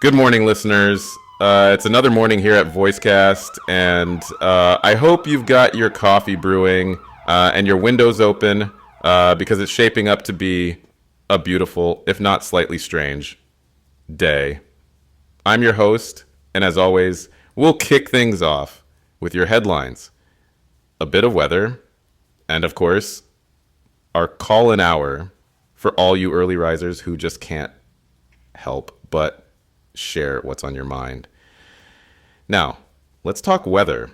Good morning, listeners. It's another morning here at VoiceCast, and I hope you've got your coffee brewing and your windows open because it's shaping up to be a beautiful, if not slightly strange, day. I'm your host, and as always, we'll kick things off with your headlines, a bit of weather, and of course, our call in hour for all you early risers who just can't help but share what's on your mind. Now, let's talk weather.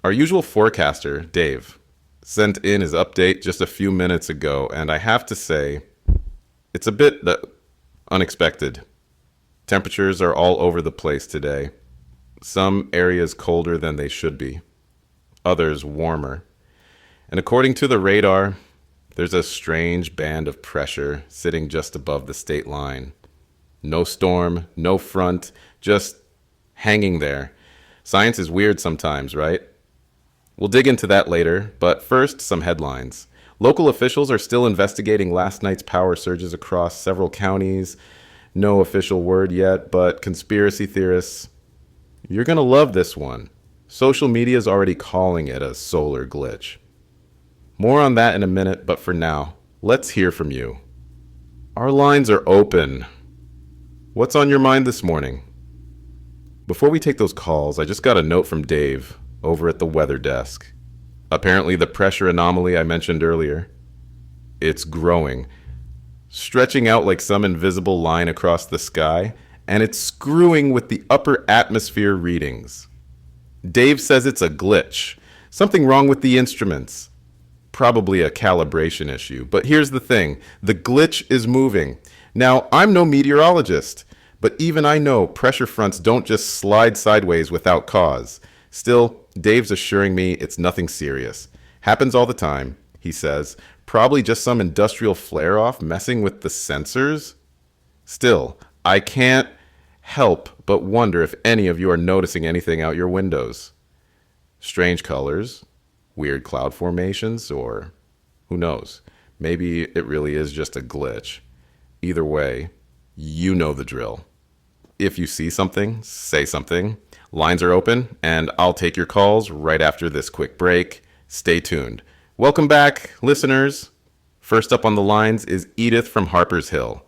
Our usual forecaster, Dave, sent in his update just a few minutes ago, and I have to say, it's a bit unexpected. Temperatures are all over the place today. Some areas colder than they should be, others warmer. And according to the radar, there's a strange band of pressure sitting just above the state line. No storm, no front, just hanging there. Science is weird sometimes, right? We'll dig into that later, but first, some headlines. Local officials are still investigating last night's power surges across several counties. No official word yet, but conspiracy theorists, you're going to love this one. Social media is already calling it a solar glitch. More on that in a minute, but for now, let's hear from you. Our lines are open. What's on your mind this morning? Before we take those calls, I just got a note from Dave over at the weather desk. Apparently the pressure anomaly I mentioned earlier, it's growing, stretching out like some invisible line across the sky, and it's screwing with the upper atmosphere readings. Dave says it's a glitch, something wrong with the instruments. Probably a calibration issue, but here's the thing, the glitch is moving. Now, I'm no meteorologist, but even I know pressure fronts don't just slide sideways without cause. Still, Dave's assuring me it's nothing serious. Happens all the time, he says. Probably just some industrial flare-off messing with the sensors. Still, I can't help but wonder if any of you are noticing anything out your windows. Strange colors, weird cloud formations, or who knows? Maybe it really is just a glitch. Either way, you know the drill. If you see something, say something. Lines are open, and I'll take your calls right after this quick break. Stay tuned. Welcome back, listeners. First up on the lines is Edith from Harper's Hill.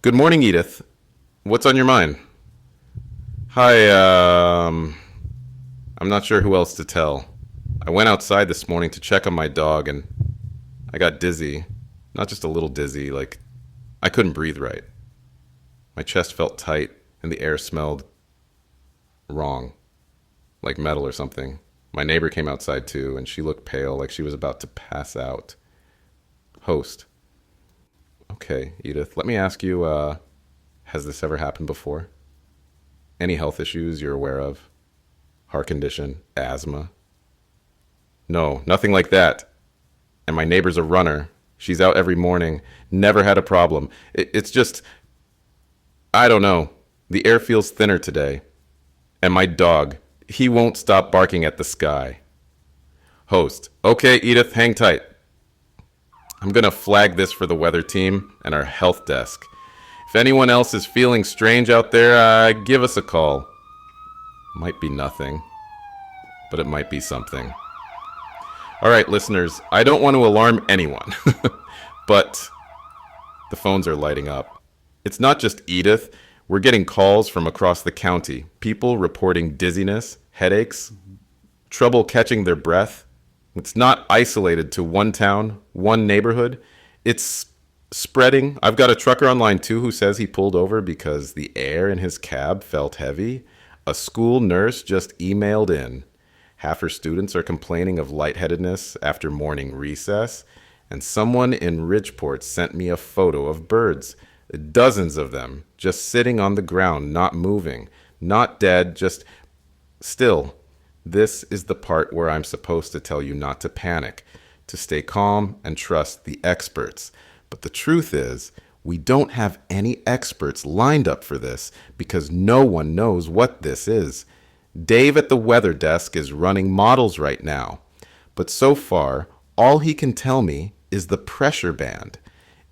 Good morning, Edith. What's on your mind? Hi, I'm not sure who else to tell. I went outside this morning to check on my dog, and I got dizzy. Not just a little dizzy, like I couldn't breathe right. My chest felt tight, and the air smelled wrong, like metal or something. My neighbor came outside too, and she looked pale, like she was about to pass out. Host. Okay, Edith, let me ask you, has this ever happened before? Any health issues you're aware of? Heart condition, asthma? No, nothing like that. And my neighbor's a runner. She's out every morning. Never had a problem. It's just, I don't know. The air feels thinner today. And my dog, he won't stop barking at the sky. Host. Okay, Edith, hang tight. I'm going to flag this for the weather team and our health desk. If anyone else is feeling strange out there, give us a call. Might be nothing, but it might be something. All right, listeners, I don't want to alarm anyone, but the phones are lighting up. It's not just Edith. We're getting calls from across the county. People reporting dizziness, headaches, trouble catching their breath. It's not isolated to one town, one neighborhood. It's spreading. I've got a trucker online too who says he pulled over because the air in his cab felt heavy. A school nurse just emailed in. Half her students are complaining of lightheadedness after morning recess. And someone in Ridgeport sent me a photo of birds. Dozens of them just sitting on the ground, not moving, not dead, just still. This is the part where I'm supposed to tell you not to panic, to stay calm and trust the experts. But the truth is, we don't have any experts lined up for this because no one knows what this is. Dave at the weather desk is running models right now, but so far, all he can tell me is the pressure band.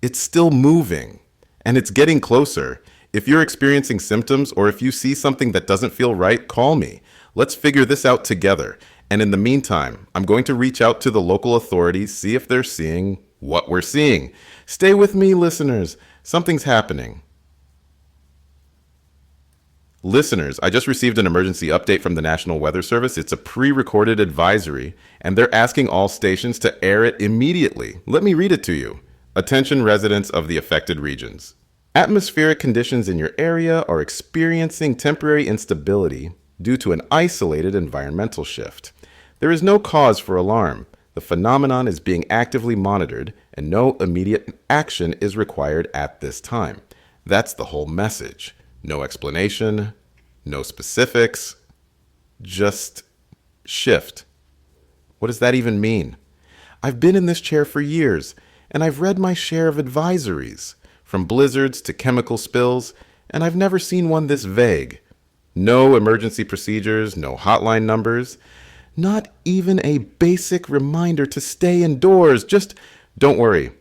It's still moving, and it's getting closer. If you're experiencing symptoms or if you see something that doesn't feel right, call me. Let's figure this out together. And in the meantime, I'm going to reach out to the local authorities, see if they're seeing what we're seeing. Stay with me, listeners. Something's happening. Listeners, I just received an emergency update from the National Weather Service. It's a pre-recorded advisory, and they're asking all stations to air it immediately. Let me read it to you. Attention residents of the affected regions. Atmospheric conditions in your area are experiencing temporary instability due to an isolated environmental shift. There is no cause for alarm. The phenomenon is being actively monitored, and no immediate action is required at this time. That's the whole message. No explanation, no specifics, just shift. What does that even mean? I've been in this chair for years, and I've read my share of advisories, from blizzards to chemical spills, and I've never seen one this vague. No emergency procedures, no hotline numbers, not even a basic reminder to stay indoors. Just don't worry.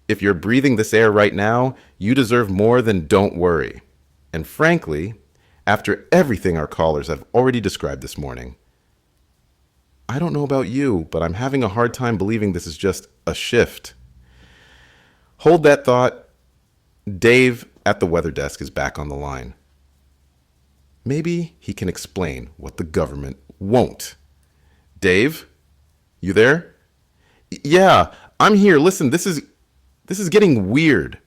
If you're breathing this air right now, you deserve more than don't worry. And frankly, after everything our callers have already described this morning, I don't know about you, but I'm having a hard time believing this is just a shift. Hold that thought. Dave at the weather desk is back on the line. Maybe he can explain what the government won't. Dave, you there? Yeah, I'm here. Listen, this is getting weird.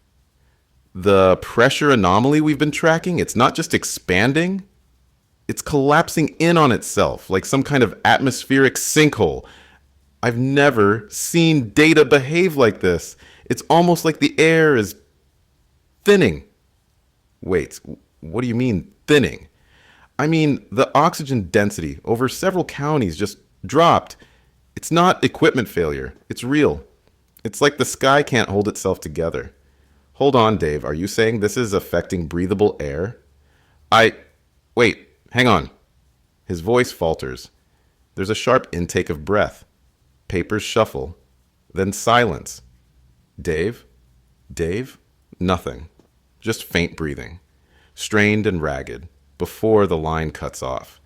The pressure anomaly we've been tracking, it's not just expanding, it's collapsing in on itself like some kind of atmospheric sinkhole. I've never seen data behave like this. It's almost like the air is thinning. Wait, what do you mean thinning? I mean, the oxygen density over several counties just dropped. It's not equipment failure. It's real. It's like the sky can't hold itself together. Hold on, Dave. Are you saying this is affecting breathable air? Wait, hang on. His voice falters. There's a sharp intake of breath. Papers shuffle. Then silence. Dave? Dave? Nothing. Just faint breathing. Strained and ragged. Before the line cuts off.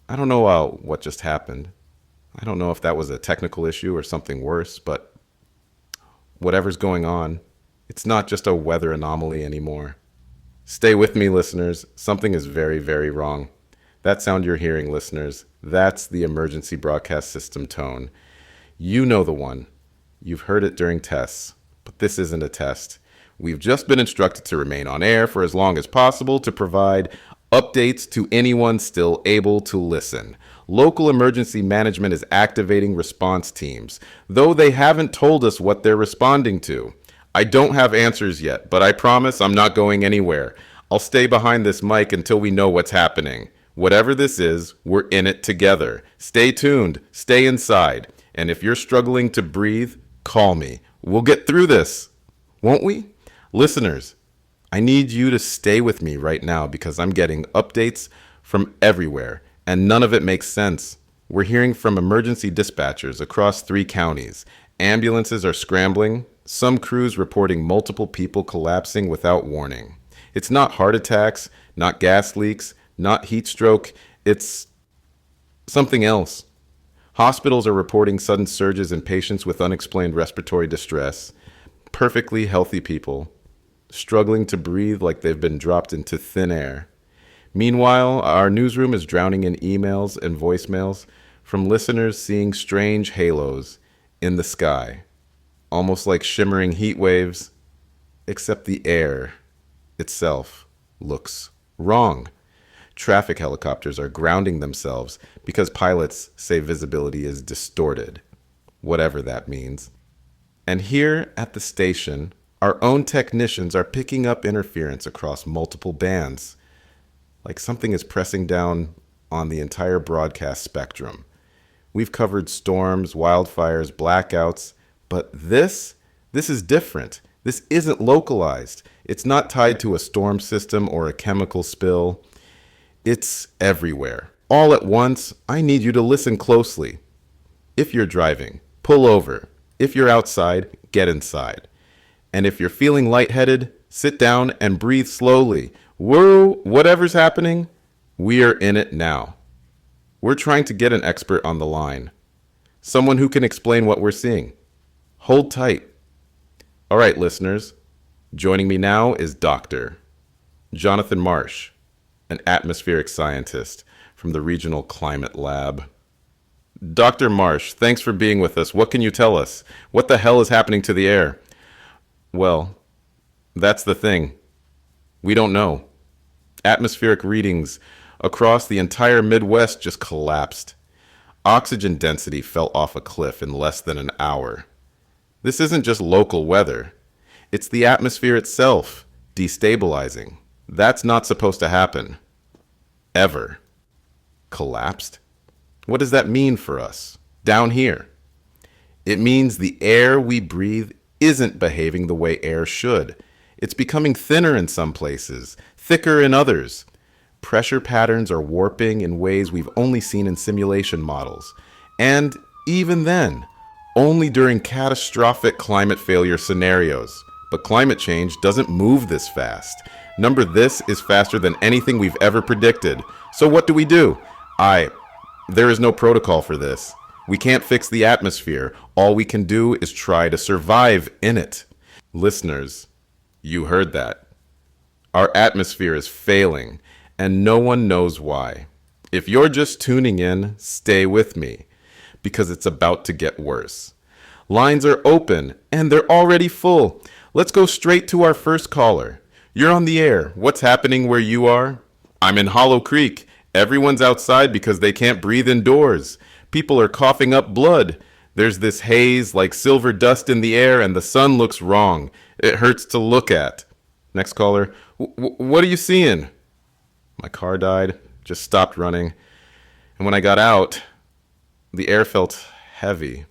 I don't know what just happened. I don't know if that was a technical issue or something worse, but whatever's going on, it's not just a weather anomaly anymore. Stay with me, listeners. Something is very, very wrong. That sound you're hearing, listeners, that's the emergency broadcast system tone. You know the one. You've heard it during tests, but this isn't a test. We've just been instructed to remain on air for as long as possible to provide updates to anyone still able to listen. Local emergency management is activating response teams, though they haven't told us what they're responding to. I don't have answers yet, but I promise I'm not going anywhere. I'll stay behind this mic until we know what's happening. Whatever this is, we're in it together. Stay tuned, stay inside, and if you're struggling to breathe, call me. We'll get through this, won't we? Listeners, I need you to stay with me right now because I'm getting updates from everywhere, and none of it makes sense. We're hearing from emergency dispatchers across 3 counties. Ambulances are scrambling, some crews reporting multiple people collapsing without warning. It's not heart attacks, not gas leaks, not heat stroke, it's something else. Hospitals are reporting sudden surges in patients with unexplained respiratory distress. Perfectly healthy people, struggling to breathe like they've been dropped into thin air. Meanwhile, our newsroom is drowning in emails and voicemails from listeners seeing strange halos in the sky, almost like shimmering heat waves, except the air itself looks wrong. Traffic helicopters are grounding themselves because pilots say visibility is distorted, whatever that means. And here at the station, our own technicians are picking up interference across multiple bands, like something is pressing down on the entire broadcast spectrum. We've covered storms, wildfires, blackouts, but this is different. This isn't localized. It's not tied to a storm system or a chemical spill. It's everywhere. All at once, I need you to listen closely. If you're driving, pull over. If you're outside, get inside. And if you're feeling lightheaded, Sit down and breathe slowly. Whatever's happening, we are in it now. We're trying to get an expert on the line. Someone who can explain what we're seeing. Hold tight. All right, listeners. Joining me now is Dr. Jonathan Marsh, an atmospheric scientist from the Regional Climate Lab. Dr. Marsh, thanks for being with us. What can you tell us? What the hell is happening to the air? Well, that's the thing. We don't know. Atmospheric readings across the entire Midwest just collapsed. Oxygen density fell off a cliff in less than an hour. This isn't just local weather. It's the atmosphere itself destabilizing. That's not supposed to happen. Ever. Collapsed? What does that mean for us, down here? It means the air we breathe isn't behaving the way air should. It's becoming thinner in some places, thicker in others. Pressure patterns are warping in ways we've only seen in simulation models. And even then, only during catastrophic climate failure scenarios. But climate change doesn't move this fast. Number this is faster than anything we've ever predicted. So what do? There is no protocol for this. We can't fix the atmosphere. All we can do is try to survive in it. Listeners, you heard that. Our atmosphere is failing, and no one knows why. If you're just tuning in, stay with me, because it's about to get worse. Lines are open, and they're already full. Let's go straight to our first caller. You're on the air. What's happening where you are? I'm in Hollow Creek. Everyone's outside because they can't breathe indoors. People are coughing up blood. There's this haze like silver dust in the air, and the sun looks wrong. It hurts to look at. Next caller. What are you seeing? My car died, just stopped running. And when I got out, the air felt heavy,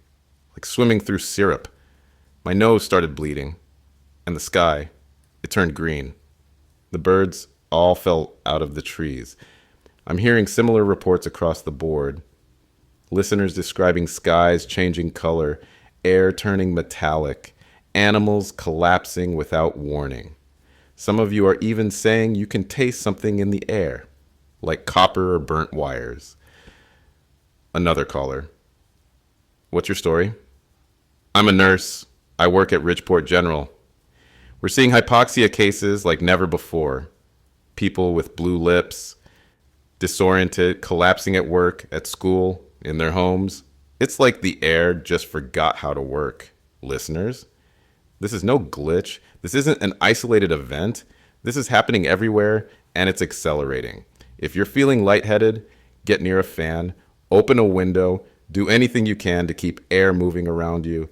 like swimming through syrup. My nose started bleeding, and the sky, it turned green. The birds all fell out of the trees. I'm hearing similar reports across the board. Listeners describing skies changing color, air turning metallic, animals collapsing without warning. Some of you are even saying you can taste something in the air, like copper or burnt wires. Another caller. What's your story? I'm a nurse. I work at Ridgeport General. We're seeing hypoxia cases like never before. People with blue lips, disoriented, collapsing at work, at school, in their homes. It's like the air just forgot how to work. Listeners, this is no glitch. This isn't an isolated event. This is happening everywhere, and it's accelerating. If you're feeling lightheaded, get near a fan, open a window, do anything you can to keep air moving around you.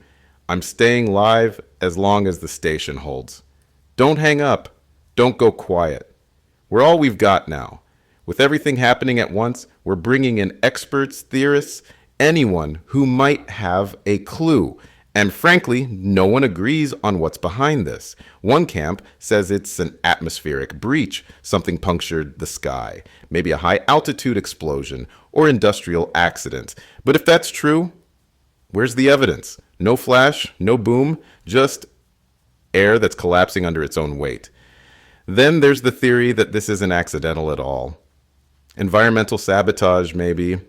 I'm staying live as long as the station holds. Don't hang up. Don't go quiet. We're all we've got now. With everything happening at once, we're bringing in experts, theorists, anyone who might have a clue. And frankly, no one agrees on what's behind this. One camp says it's an atmospheric breach, something punctured the sky, maybe a high altitude explosion or industrial accident. But if that's true, where's the evidence? No flash, no boom, just air that's collapsing under its own weight. Then there's the theory that this isn't accidental at all. Environmental sabotage, maybe.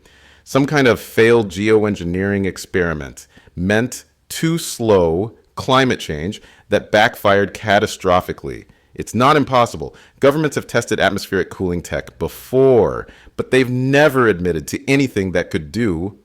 Some kind of failed geoengineering experiment meant to slow climate change that backfired catastrophically. It's not impossible. Governments have tested atmospheric cooling tech before, but they've never admitted to anything that could do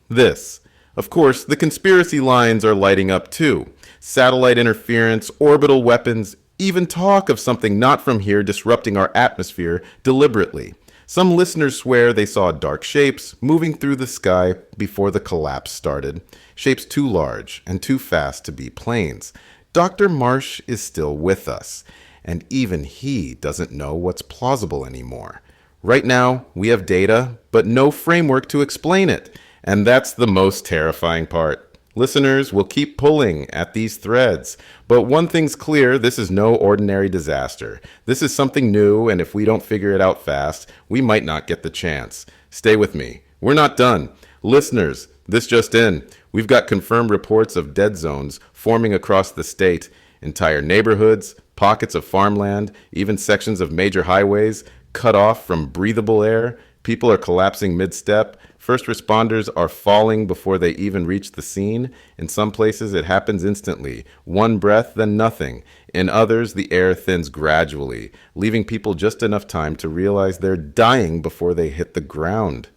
this. Of course, the conspiracy lines are lighting up too. Satellite interference, orbital weapons, even talk of something not from here disrupting our atmosphere deliberately. Some listeners swear they saw dark shapes moving through the sky before the collapse started, shapes too large and too fast to be planes. Dr. Marsh is still with us, and even he doesn't know what's plausible anymore. Right now, we have data, but no framework to explain it, and that's the most terrifying part. Listeners will keep pulling at these threads. But one thing's clear, this is no ordinary disaster. This is something new, and if we don't figure it out fast, we might not get the chance. Stay with me. We're not done. Listeners, this just in. We've got confirmed reports of dead zones forming across the state. Entire neighborhoods, Pockets of farmland, even sections of major highways, cut off from breathable air. People are collapsing mid-step. First responders are falling before they even reach the scene. In some places, it happens instantly. One breath, then nothing. In others, the air thins gradually, leaving people just enough time to realize they're dying before they hit the ground.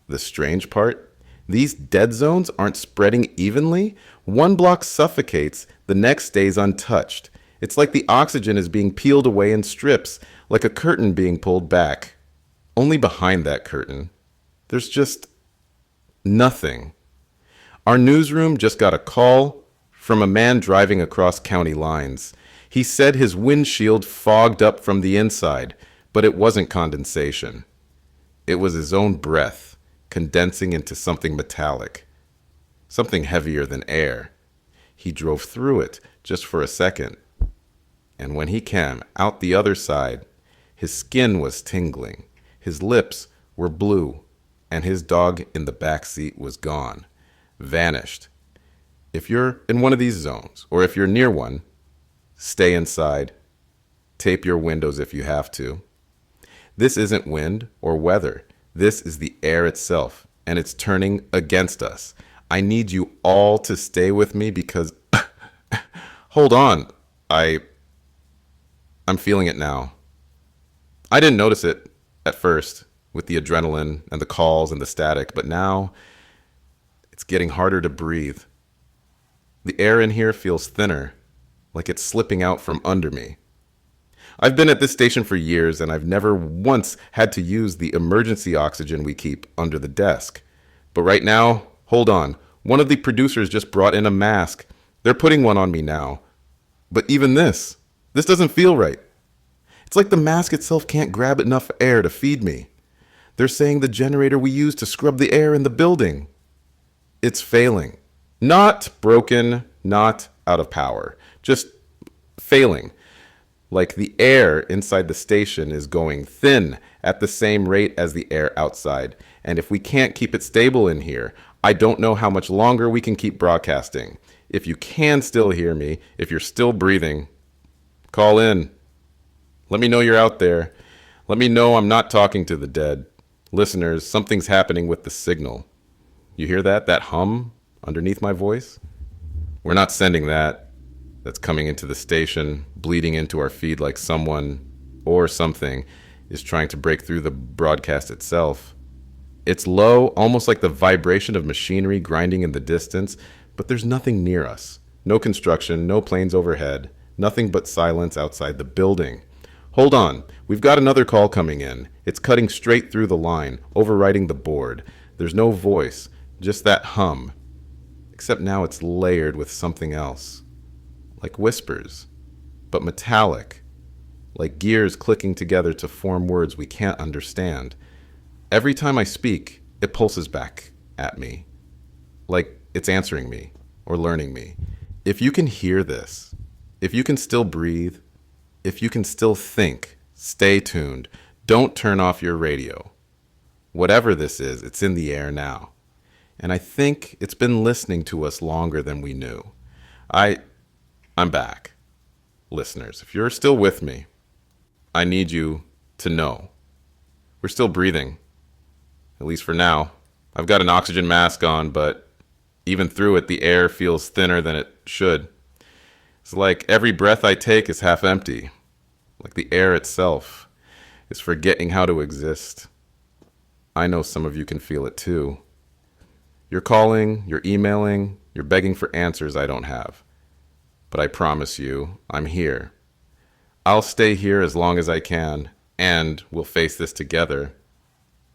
The strange part? These dead zones aren't spreading evenly. One block suffocates, the next stays untouched. It's like the oxygen is being peeled away in strips, like a curtain being pulled back. Only behind that curtain, there's just nothing. Our newsroom just got a call from a man driving across county lines. He said his windshield fogged up from the inside, but it wasn't condensation. It was his own breath condensing into something metallic, something heavier than air. He drove through it just for a second. And when he came out the other side, his skin was tingling, his lips were blue, and his dog in the back seat was gone, vanished. If you're in one of these zones, or if you're near one, stay inside. Tape your windows if you have to. This isn't wind or weather. This is the air itself, and it's turning against us. I need you all to stay with me because... Hold on. I'm feeling it now. I didn't notice it at first with the adrenaline and the calls and the static, but now it's getting harder to breathe. The air in here feels thinner, like it's slipping out from under me. I've been at this station for years, and I've never once had to use the emergency oxygen we keep under the desk. But right now, hold on. One of the producers just brought in a mask. They're putting one on me now. But even this doesn't feel right. It's like the mask itself can't grab enough air to feed me. They're saying the generator we use to scrub the air in the building, it's failing. Not broken, not out of power, just failing. Like the air inside the station is going thin at the same rate as the air outside. And if we can't keep it stable in here, I don't know how much longer we can keep broadcasting. If you can still hear me, if you're still breathing, call in. Let me know you're out there. Let me know I'm not talking to the dead. Listeners, something's happening with the signal. You hear that? That hum underneath my voice? We're not sending that. That's coming into the station, bleeding into our feed like someone or something is trying to break through the broadcast itself. It's low, almost like the vibration of machinery grinding in the distance, but there's nothing near us. No construction, no planes overhead, nothing but silence outside the building. Hold on, we've got another call coming in. It's cutting straight through the line, overriding the board. There's no voice, just that hum. Except now it's layered with something else. Like whispers, but metallic. Like gears clicking together to form words we can't understand. Every time I speak, it pulses back at me. Like it's answering me or learning me. If you can hear this, if you can still breathe, if you can still think, stay tuned. Don't turn off your radio. Whatever this is, it's in the air now. And I think it's been listening to us longer than we knew. I'm back. Listeners, if you're still with me, I need you to know we're still breathing, at least for now. I've got an oxygen mask on, but even through it, the air feels thinner than it should. It's like every breath I take is half empty, like the air itself is forgetting how to exist. I know some of you can feel it too. You're calling, you're emailing, you're begging for answers I don't have. But I promise you, I'm here. I'll stay here as long as I can, and we'll face this together.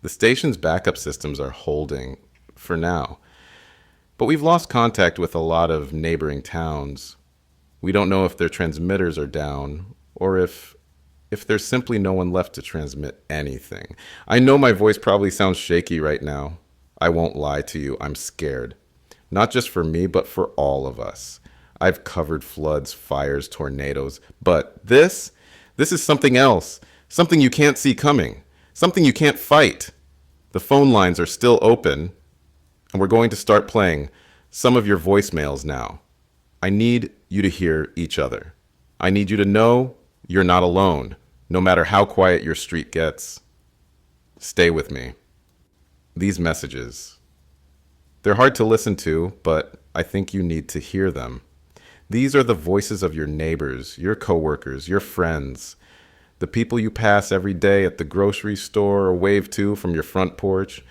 The station's backup systems are holding, for now. But we've lost contact with a lot of neighboring towns. We don't know if their transmitters are down, or if there's simply no one left to transmit anything. I know my voice probably sounds shaky right now. I won't lie to you, I'm scared. Not just for me, but for all of us. I've covered floods, fires, tornadoes, but this is something else. Something you can't see coming. Something you can't fight. The phone lines are still open, and we're going to start playing some of your voicemails now. I need you to hear each other. I need you to know you're not alone, no matter how quiet your street gets. Stay with me. These messages, they're hard to listen to, but I think you need to hear them. These are the voices of your neighbors, your coworkers, your friends, the people you pass every day at the grocery store or wave to from your front porch.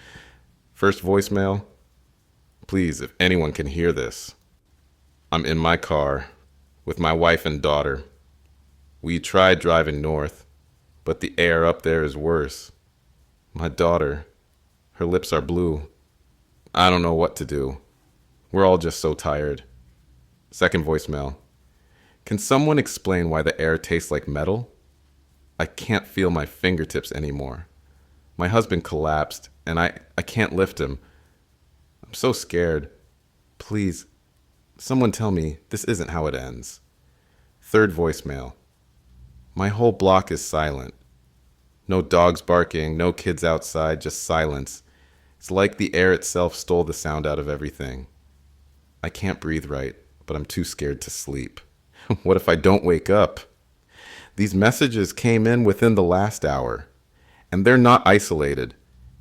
First voicemail. Please, if anyone can hear this, I'm in my car with my wife and daughter. We tried driving north, but the air up there is worse. My daughter, her lips are blue. I don't know what to do. We're all just so tired. Second voicemail. Can someone explain why the air tastes like metal? I can't feel my fingertips anymore. My husband collapsed, and I can't lift him. I'm so scared. Please, someone tell me this isn't how it ends. Third voicemail. My whole block is silent. No dogs barking, no kids outside, just silence. It's like the air itself stole the sound out of everything. I can't breathe right, but I'm too scared to sleep. What if I don't wake up? These messages came in within the last hour, and they're not isolated.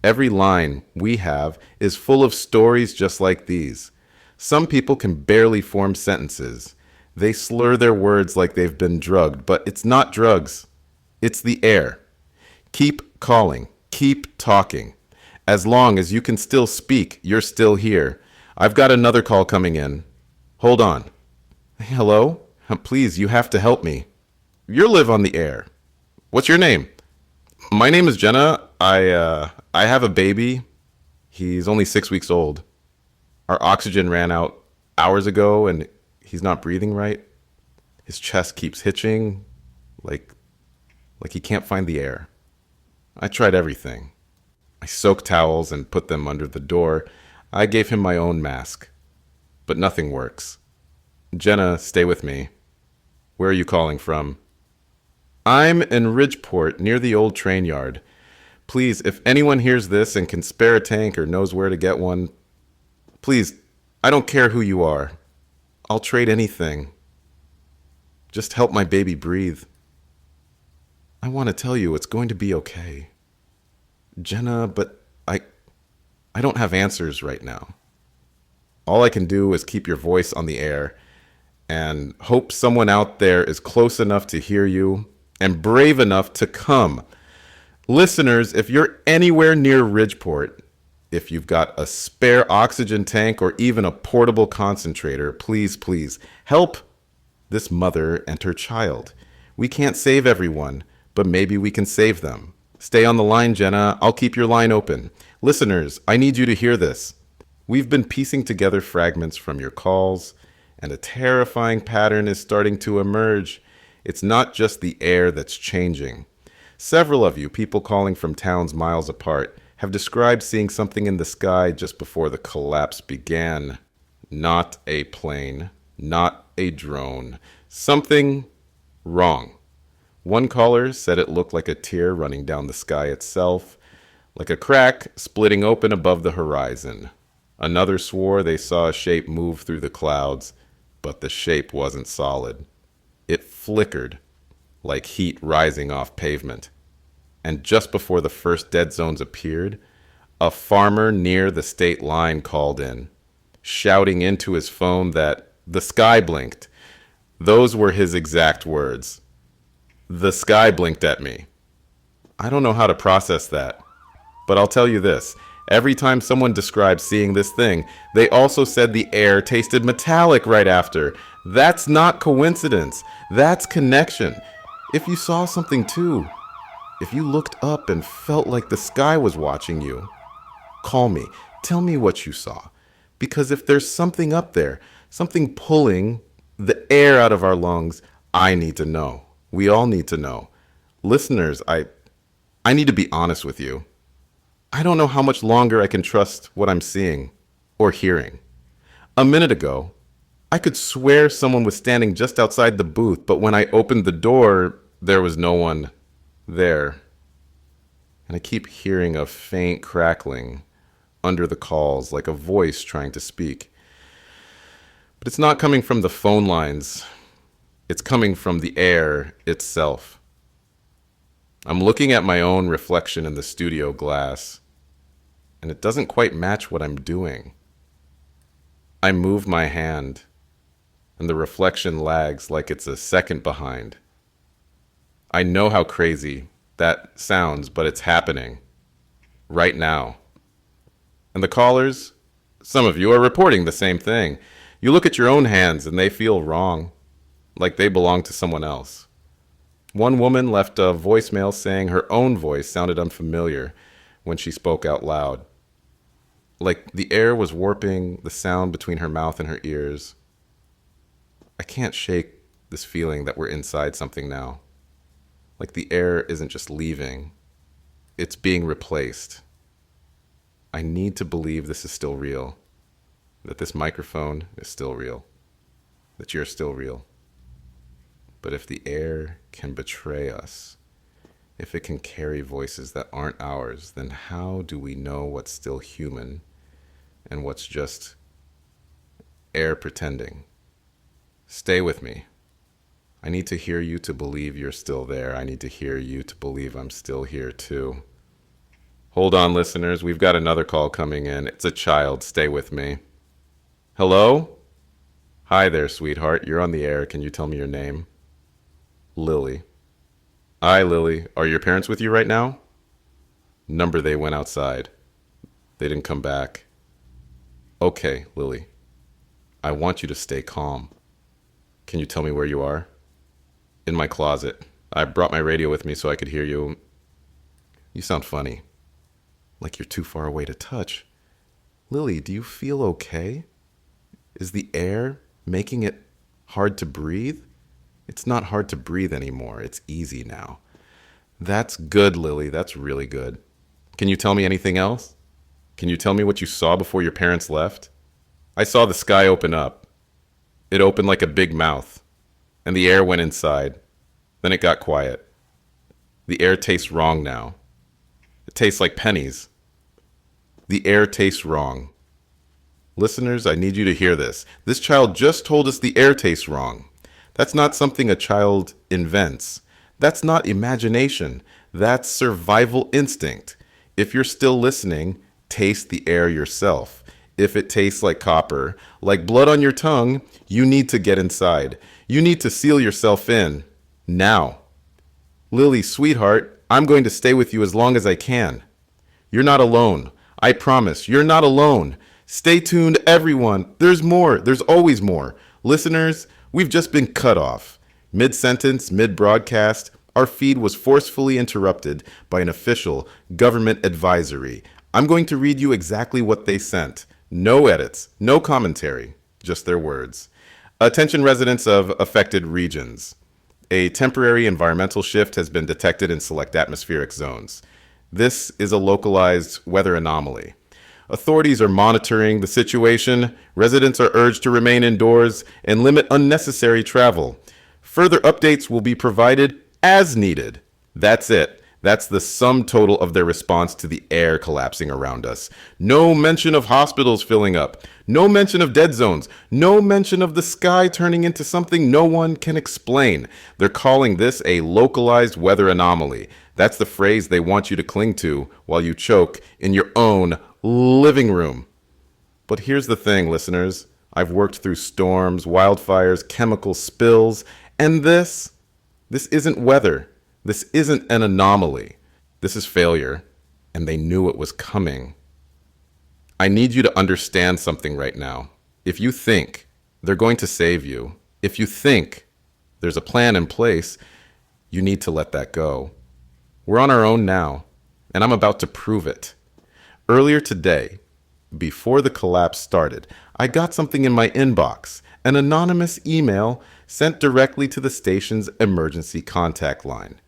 Every line we have is full of stories just like these. Some people can barely form sentences. They slur their words like they've been drugged, but it's not drugs. It's the air. Keep calling. Keep talking. As long as you can still speak, you're still here. I've got another call coming in. Hold on. Hello? Please, you have to help me. You live on the air. What's your name? My name is Jenna. I have a baby. He's only 6 weeks old. Our oxygen ran out hours ago and he's not breathing right. His chest keeps hitching like he can't find the air. I tried everything. I soaked towels and put them under the door. I gave him my own mask. But nothing works. Jenna, stay with me. Where are you calling from? I'm in Ridgeport, near the old train yard. Please, if anyone hears this and can spare a tank or knows where to get one, please, I don't care who you are. I'll trade anything. Just help my baby breathe. I want to tell you it's going to be okay. Jenna, but I don't have answers right now. All I can do is keep your voice on the air and hope someone out there is close enough to hear you and brave enough to come. Listeners, if you're anywhere near Ridgeport, if you've got a spare oxygen tank or even a portable concentrator, please help this mother and her child. We can't save everyone, but maybe we can save them. Stay on the line, Jenna. I'll keep your line open. Listeners, I need you to hear this. We've been piecing together fragments from your calls, and a terrifying pattern is starting to emerge. It's not just the air that's changing. Several of you, people calling from towns miles apart, have described seeing something in the sky just before the collapse began. Not a plane, not a drone. Something wrong. One caller said it looked like a tear running down the sky itself, like a crack splitting open above the horizon. Another swore they saw a shape move through the clouds, but the shape wasn't solid. It flickered, like heat rising off pavement. And just before the first dead zones appeared, a farmer near the state line called in, shouting into his phone that the sky blinked. Those were his exact words. The sky blinked at me. I don't know how to process that, but I'll tell you this. Every time someone described seeing this thing, they also said the air tasted metallic right after. That's not coincidence. That's connection. If you saw something too, if you looked up and felt like the sky was watching you, call me. Tell me what you saw. Because if there's something up there, something pulling the air out of our lungs, I need to know. We all need to know. Listeners, I need to be honest with you. I don't know how much longer I can trust what I'm seeing or hearing. A minute ago, I could swear someone was standing just outside the booth, but when I opened the door, there was no one there. And I keep hearing a faint crackling under the calls, like a voice trying to speak. But it's not coming from the phone lines. It's coming from the air itself. I'm looking at my own reflection in the studio glass, and it doesn't quite match what I'm doing. I move my hand, and the reflection lags like it's a second behind. I know how crazy that sounds, but it's happening right now. And the callers, some of you are reporting the same thing. You look at your own hands and they feel wrong, like they belong to someone else. One woman left a voicemail saying her own voice sounded unfamiliar when she spoke out loud. Like the air was warping the sound between her mouth and her ears. I can't shake this feeling that we're inside something now. Like the air isn't just leaving, it's being replaced. I need to believe this is still real, that this microphone is still real, that you're still real. But if the air can betray us, if it can carry voices that aren't ours, then how do we know what's still human and what's just air pretending? Stay with me. I need to hear you to believe you're still there. I need to hear you to believe I'm still here too. Hold on, listeners. We've got another call coming in. It's a child. Stay with me. Hello? Hi there, sweetheart. You're on the air. Can you tell me your name? Lily. Hi, Lily. Are your parents with you right now? Number they went outside. They didn't come back. Okay, Lily. I want you to stay calm. Can you tell me where you are? In my closet. I brought my radio with me so I could hear you. You sound funny. Like you're too far away to touch. Lily, do you feel okay? Is the air making it hard to breathe? It's not hard to breathe anymore. It's easy now. That's good, Lily. That's really good. Can you tell me anything else? Can you tell me what you saw before your parents left? I saw the sky open up. It opened like a big mouth, and the air went inside. Then it got quiet. The air tastes wrong now. It tastes like pennies. The air tastes wrong. Listeners, I need you to hear this. This child just told us the air tastes wrong. That's not something a child invents. That's not imagination. That's survival instinct. If you're still listening, taste the air yourself. If it tastes like copper, like blood on your tongue, you need to get inside. You need to seal yourself in. Now. Lily, sweetheart, I'm going to stay with you as long as I can. You're not alone. I promise, you're not alone. Stay tuned, everyone. There's more. There's always more. Listeners, we've just been cut off. Mid-sentence, mid-broadcast, our feed was forcefully interrupted by an official government advisory. I'm going to read you exactly what they sent. No edits, no commentary, just their words. Attention residents of affected regions. A temporary environmental shift has been detected in select atmospheric zones. This is a localized weather anomaly. Authorities are monitoring the situation. Residents are urged to remain indoors and limit unnecessary travel. Further updates will be provided as needed. That's it. That's the sum total of their response to the air collapsing around us. No mention of hospitals filling up. No mention of dead zones. No mention of the sky turning into something no one can explain. They're calling this a localized weather anomaly. That's the phrase they want you to cling to while you choke in your own living room. But here's the thing, listeners. I've worked through storms, wildfires, chemical spills, and this isn't weather. This isn't an anomaly. This is failure, and they knew it was coming. I need you to understand something right now. If you think they're going to save you, if you think there's a plan in place, you need to let that go. We're on our own now, and I'm about to prove it. Earlier today, before the collapse started, I got something in my inbox, an anonymous email sent directly to the station's emergency contact line.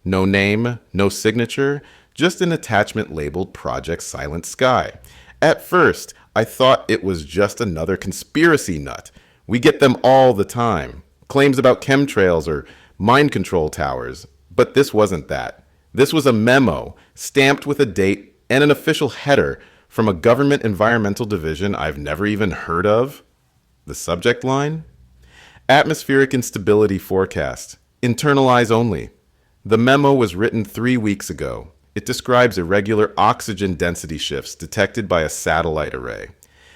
No name, no signature, just an attachment labeled Project Silent Sky. At first, I thought it was just another conspiracy nut. We get them all the time. Claims about chemtrails or mind control towers. But this wasn't that. This was a memo stamped with a date and an official header from a government environmental division I've never even heard of. The subject line? Atmospheric instability forecast. Internalize only. The memo was written 3 weeks ago. It describes irregular oxygen density shifts detected by a satellite array.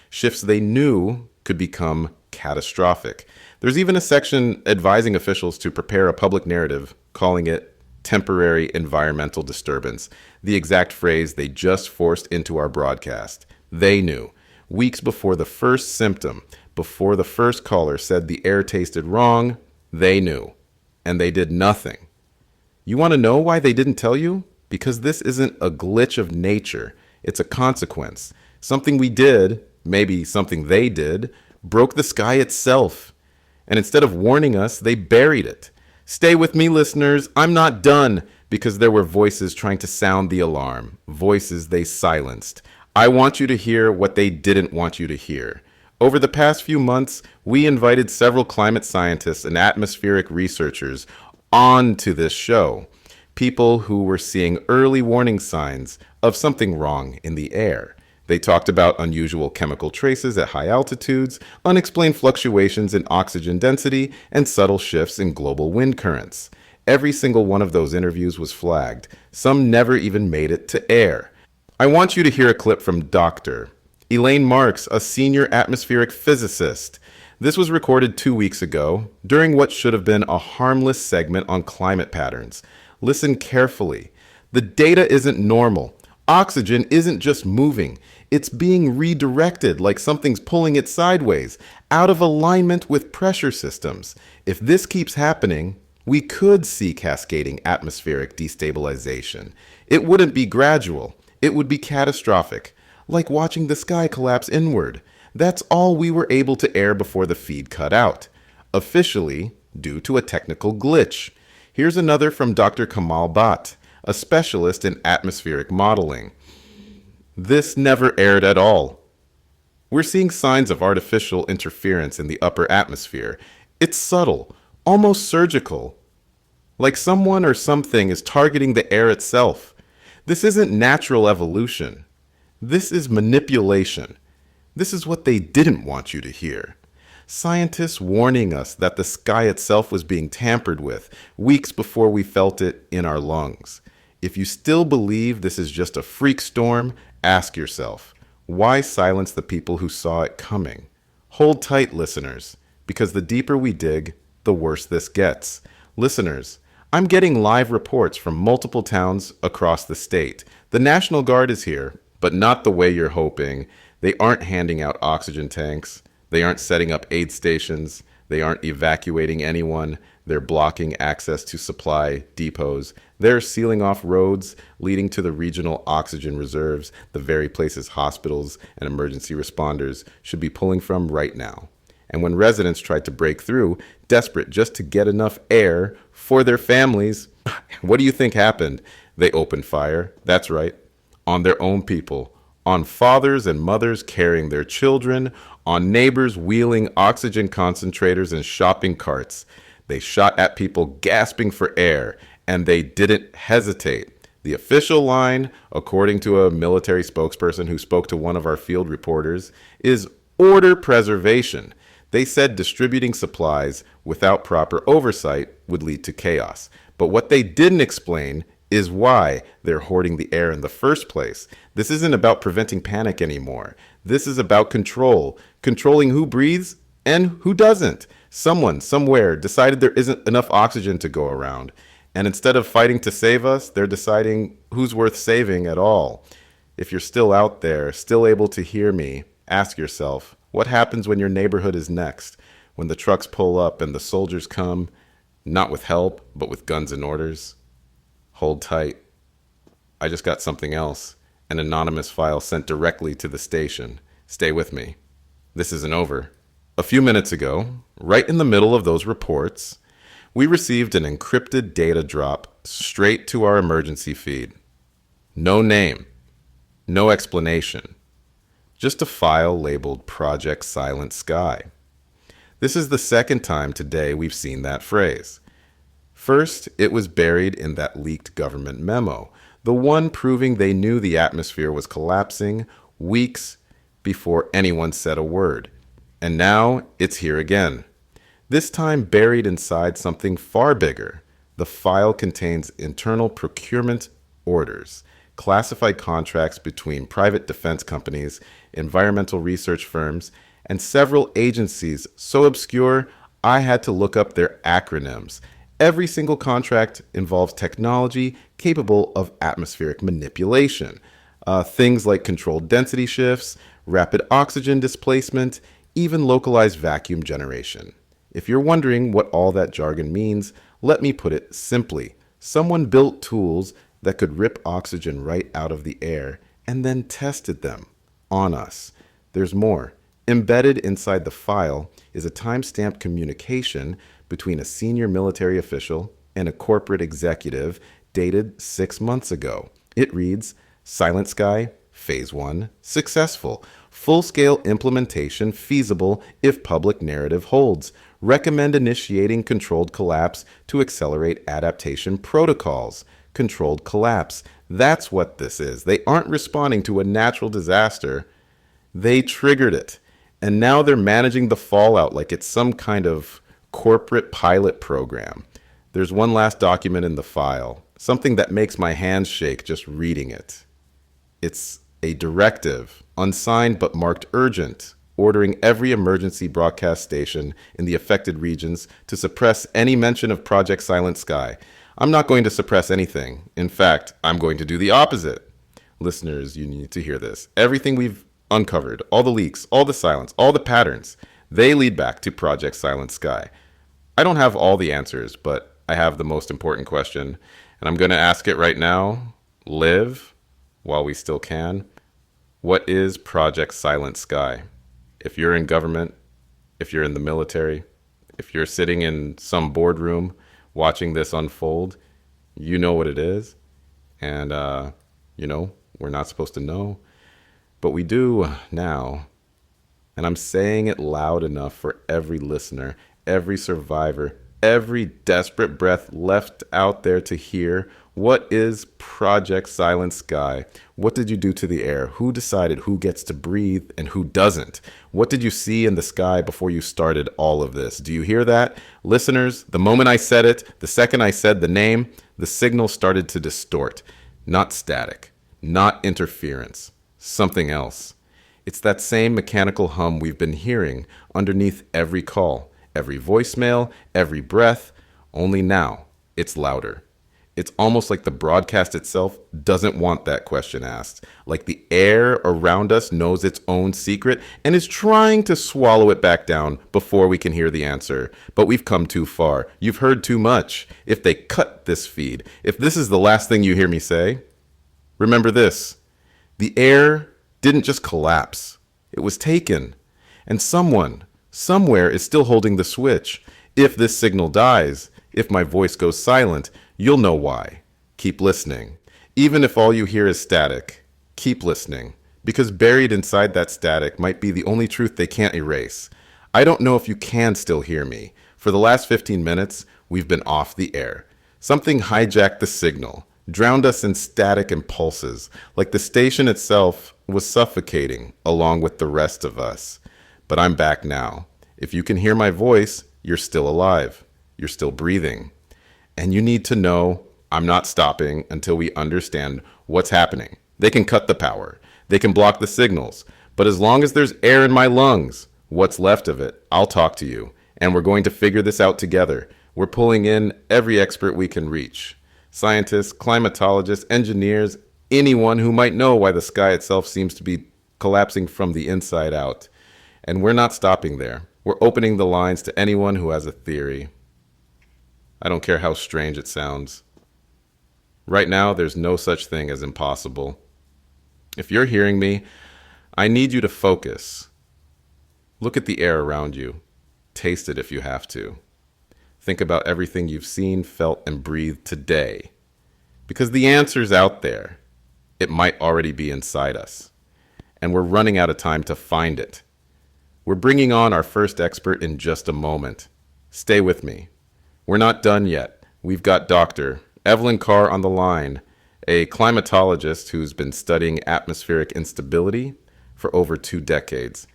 Shifts they knew could become catastrophic. There's even a section advising officials to prepare a public narrative, calling it temporary environmental disturbance, the exact phrase they just forced into our broadcast. They knew. Weeks before the first symptom, before the first caller said the air tasted wrong, they knew. And they did nothing. You want to know why they didn't tell you? Because this isn't a glitch of nature. It's a consequence. Something we did, maybe something they did, broke the sky itself. And instead of warning us, they buried it. Stay with me, listeners. I'm not done, because there were voices trying to sound the alarm, voices they silenced. I want you to hear what they didn't want you to hear. Over the past few months, we invited several climate scientists and atmospheric researchers onto this show. People who were seeing early warning signs of something wrong in the air. They talked about unusual chemical traces at high altitudes, unexplained fluctuations in oxygen density, and subtle shifts in global wind currents. Every single one of those interviews was flagged. Some never even made it to air. I want you to hear a clip from Dr. Elaine Marks, a senior atmospheric physicist. This was recorded 2 weeks ago, during what should have been a harmless segment on climate patterns. Listen carefully. The data isn't normal. Oxygen isn't just moving. It's being redirected like something's pulling it sideways, out of alignment with pressure systems. If this keeps happening, we could see cascading atmospheric destabilization. It wouldn't be gradual. It would be catastrophic, like watching the sky collapse inward. That's all we were able to air before the feed cut out, officially due to a technical glitch. Here's another from Dr. Kamal Bhatt, a specialist in atmospheric modeling. This never aired at all. We're seeing signs of artificial interference in the upper atmosphere. It's subtle, almost surgical, like someone or something is targeting the air itself. This isn't natural evolution. This is manipulation. This is what they didn't want you to hear. Scientists warning us that the sky itself was being tampered with weeks before we felt it in our lungs. If you still believe this is just a freak storm, ask yourself, why silence the people who saw it coming? Hold tight, listeners, because the deeper we dig, the worse this gets. Listeners, I'm getting live reports from multiple towns across the state. The National Guard is here, but not the way you're hoping. They aren't handing out oxygen tanks. They aren't setting up aid stations. They aren't evacuating anyone. They're blocking access to supply depots. They're sealing off roads leading to the regional oxygen reserves, the very places hospitals and emergency responders should be pulling from right now. And when residents tried to break through, desperate just to get enough air for their families, what do you think happened? They opened fire. That's right. On their own people. On fathers and mothers carrying their children. On neighbors wheeling oxygen concentrators and shopping carts. They shot at people gasping for air, and they didn't hesitate. The official line, according to a military spokesperson who spoke to one of our field reporters, is order preservation. They said distributing supplies without proper oversight would lead to chaos. But what they didn't explain is why they're hoarding the air in the first place. This isn't about preventing panic anymore. This is about control, controlling who breathes and who doesn't. Someone, somewhere, decided there isn't enough oxygen to go around. And instead of fighting to save us, they're deciding who's worth saving at all. If you're still out there, still able to hear me, ask yourself, what happens when your neighborhood is next? When the trucks pull up and the soldiers come, not with help, but with guns and orders? Hold tight. I just got something else. An anonymous file sent directly to the station. Stay with me. This isn't over. A few minutes ago, right in the middle of those reports, we received an encrypted data drop straight to our emergency feed. No name, no explanation, just a file labeled Project Silent Sky. This is the second time today we've seen that phrase. First, it was buried in that leaked government memo, the one proving they knew the atmosphere was collapsing weeks before anyone said a word. And now it's here again. This time buried inside something far bigger. The file contains internal procurement orders, classified contracts between private defense companies, environmental research firms, and several agencies so obscure I had to look up their acronyms. Every single contract involves technology capable of atmospheric manipulation. Things like controlled density shifts, rapid oxygen displacement, even localized vacuum generation. If you're wondering what all that jargon means, let me put it simply. Someone built tools that could rip oxygen right out of the air and then tested them on us. There's more. Embedded inside the file is a time-stamped communication between a senior military official and a corporate executive dated 6 months ago. It reads, Silent Sky, Phase 1, successful. Full-scale implementation feasible if public narrative holds. Recommend initiating controlled collapse to accelerate adaptation protocols. Controlled collapse. That's what this is. They aren't responding to a natural disaster. They triggered it. And now they're managing the fallout like it's some kind of corporate pilot program. There's one last document in the file, something that makes my hands shake just reading it. It's a directive, unsigned but marked urgent, ordering every emergency broadcast station in the affected regions to suppress any mention of Project Silent Sky. I'm not going to suppress anything. In fact, I'm going to do the opposite. Listeners, you need to hear this. Everything we've uncovered, all the leaks, all the silence, all the patterns, they lead back to Project Silent Sky. I don't have all the answers, but I have the most important question, and I'm going to ask it right now. Live, while we still can. What is Project Silent Sky? If you're in government, if you're in the military, if you're sitting in some boardroom watching this unfold, you know what it is. And, we're not supposed to know. But we do now, and I'm saying it loud enough for every listener, every survivor, every desperate breath left out there to hear. What is Project Silent Sky? What did you do to the air? Who decided who gets to breathe and who doesn't? What did you see in the sky before you started all of this? Do you hear that? Listeners, the moment I said it, the second I said the name, the signal started to distort. Not static, not interference. Something else. It's that same mechanical hum we've been hearing underneath every call, every voicemail, every breath, only now it's louder. It's almost like the broadcast itself doesn't want that question asked, like the air around us knows its own secret and is trying to swallow it back down before we can hear the answer. But we've come too far. You've heard too much. If they cut this feed, if this is the last thing you hear me say, remember this. The air didn't just collapse. It was taken. And someone, somewhere is still holding the switch. If this signal dies, if my voice goes silent, you'll know why. Keep listening. Even if all you hear is static, keep listening. Because buried inside that static might be the only truth they can't erase. I don't know if you can still hear me. For the last 15 minutes, we've been off the air. Something hijacked the signal. Drowned us in static and pulses, like the station itself was suffocating along with the rest of us. But I'm back now. If you can hear my voice, you're still alive. You're still breathing. And you need to know I'm not stopping until we understand what's happening. They can cut the power. They can block the signals. But as long as there's air in my lungs, what's left of it, I'll talk to you. And we're going to figure this out together. We're pulling in every expert we can reach. Scientists, climatologists, engineers, anyone who might know why the sky itself seems to be collapsing from the inside out. And we're not stopping there. We're opening the lines to anyone who has a theory. I don't care how strange it sounds. Right now, there's no such thing as impossible. If you're hearing me, I need you to focus. Look at the air around you. Taste it if you have to. Think about everything you've seen, felt, and breathed today. Because the answer's out there. It might already be inside us. And we're running out of time to find it. We're bringing on our first expert in just a moment. Stay with me. We're not done yet. We've got Dr. Evelyn Carr on the line, a climatologist who's been studying atmospheric instability for over 2 decades.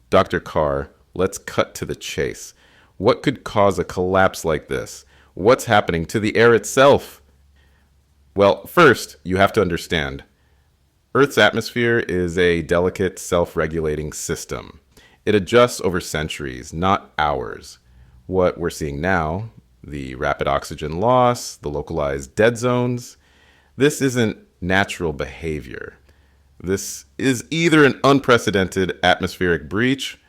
Dr. Carr, let's cut to the chase. What could cause a collapse like this? What's happening to the air itself? Well, first, you have to understand Earth's atmosphere is a delicate, self regulating system. It adjusts over centuries, not hours. What we're seeing now, the rapid oxygen loss, the localized dead zones, this isn't natural behavior. This is either an unprecedented atmospheric breach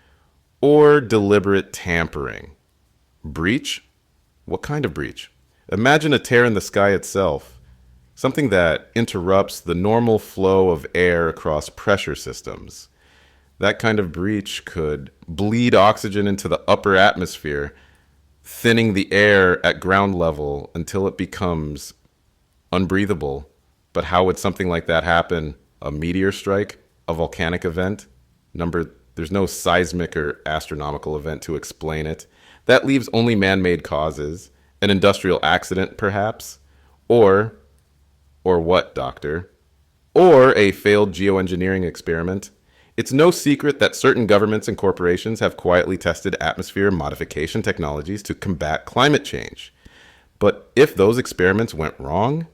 or deliberate tampering. Breach? What kind of breach? Imagine a tear in the sky itself, something that interrupts the normal flow of air across pressure systems. That kind of breach could bleed oxygen into the upper atmosphere, thinning the air at ground level until it becomes unbreathable. But how would something like that happen? A meteor strike? A volcanic event? There's no seismic or astronomical event to explain it. That leaves only man-made causes. An industrial accident, perhaps? Or what, doctor? Or a failed geoengineering experiment? It's no secret that certain governments and corporations have quietly tested atmosphere modification technologies to combat climate change. But if those experiments went wrong,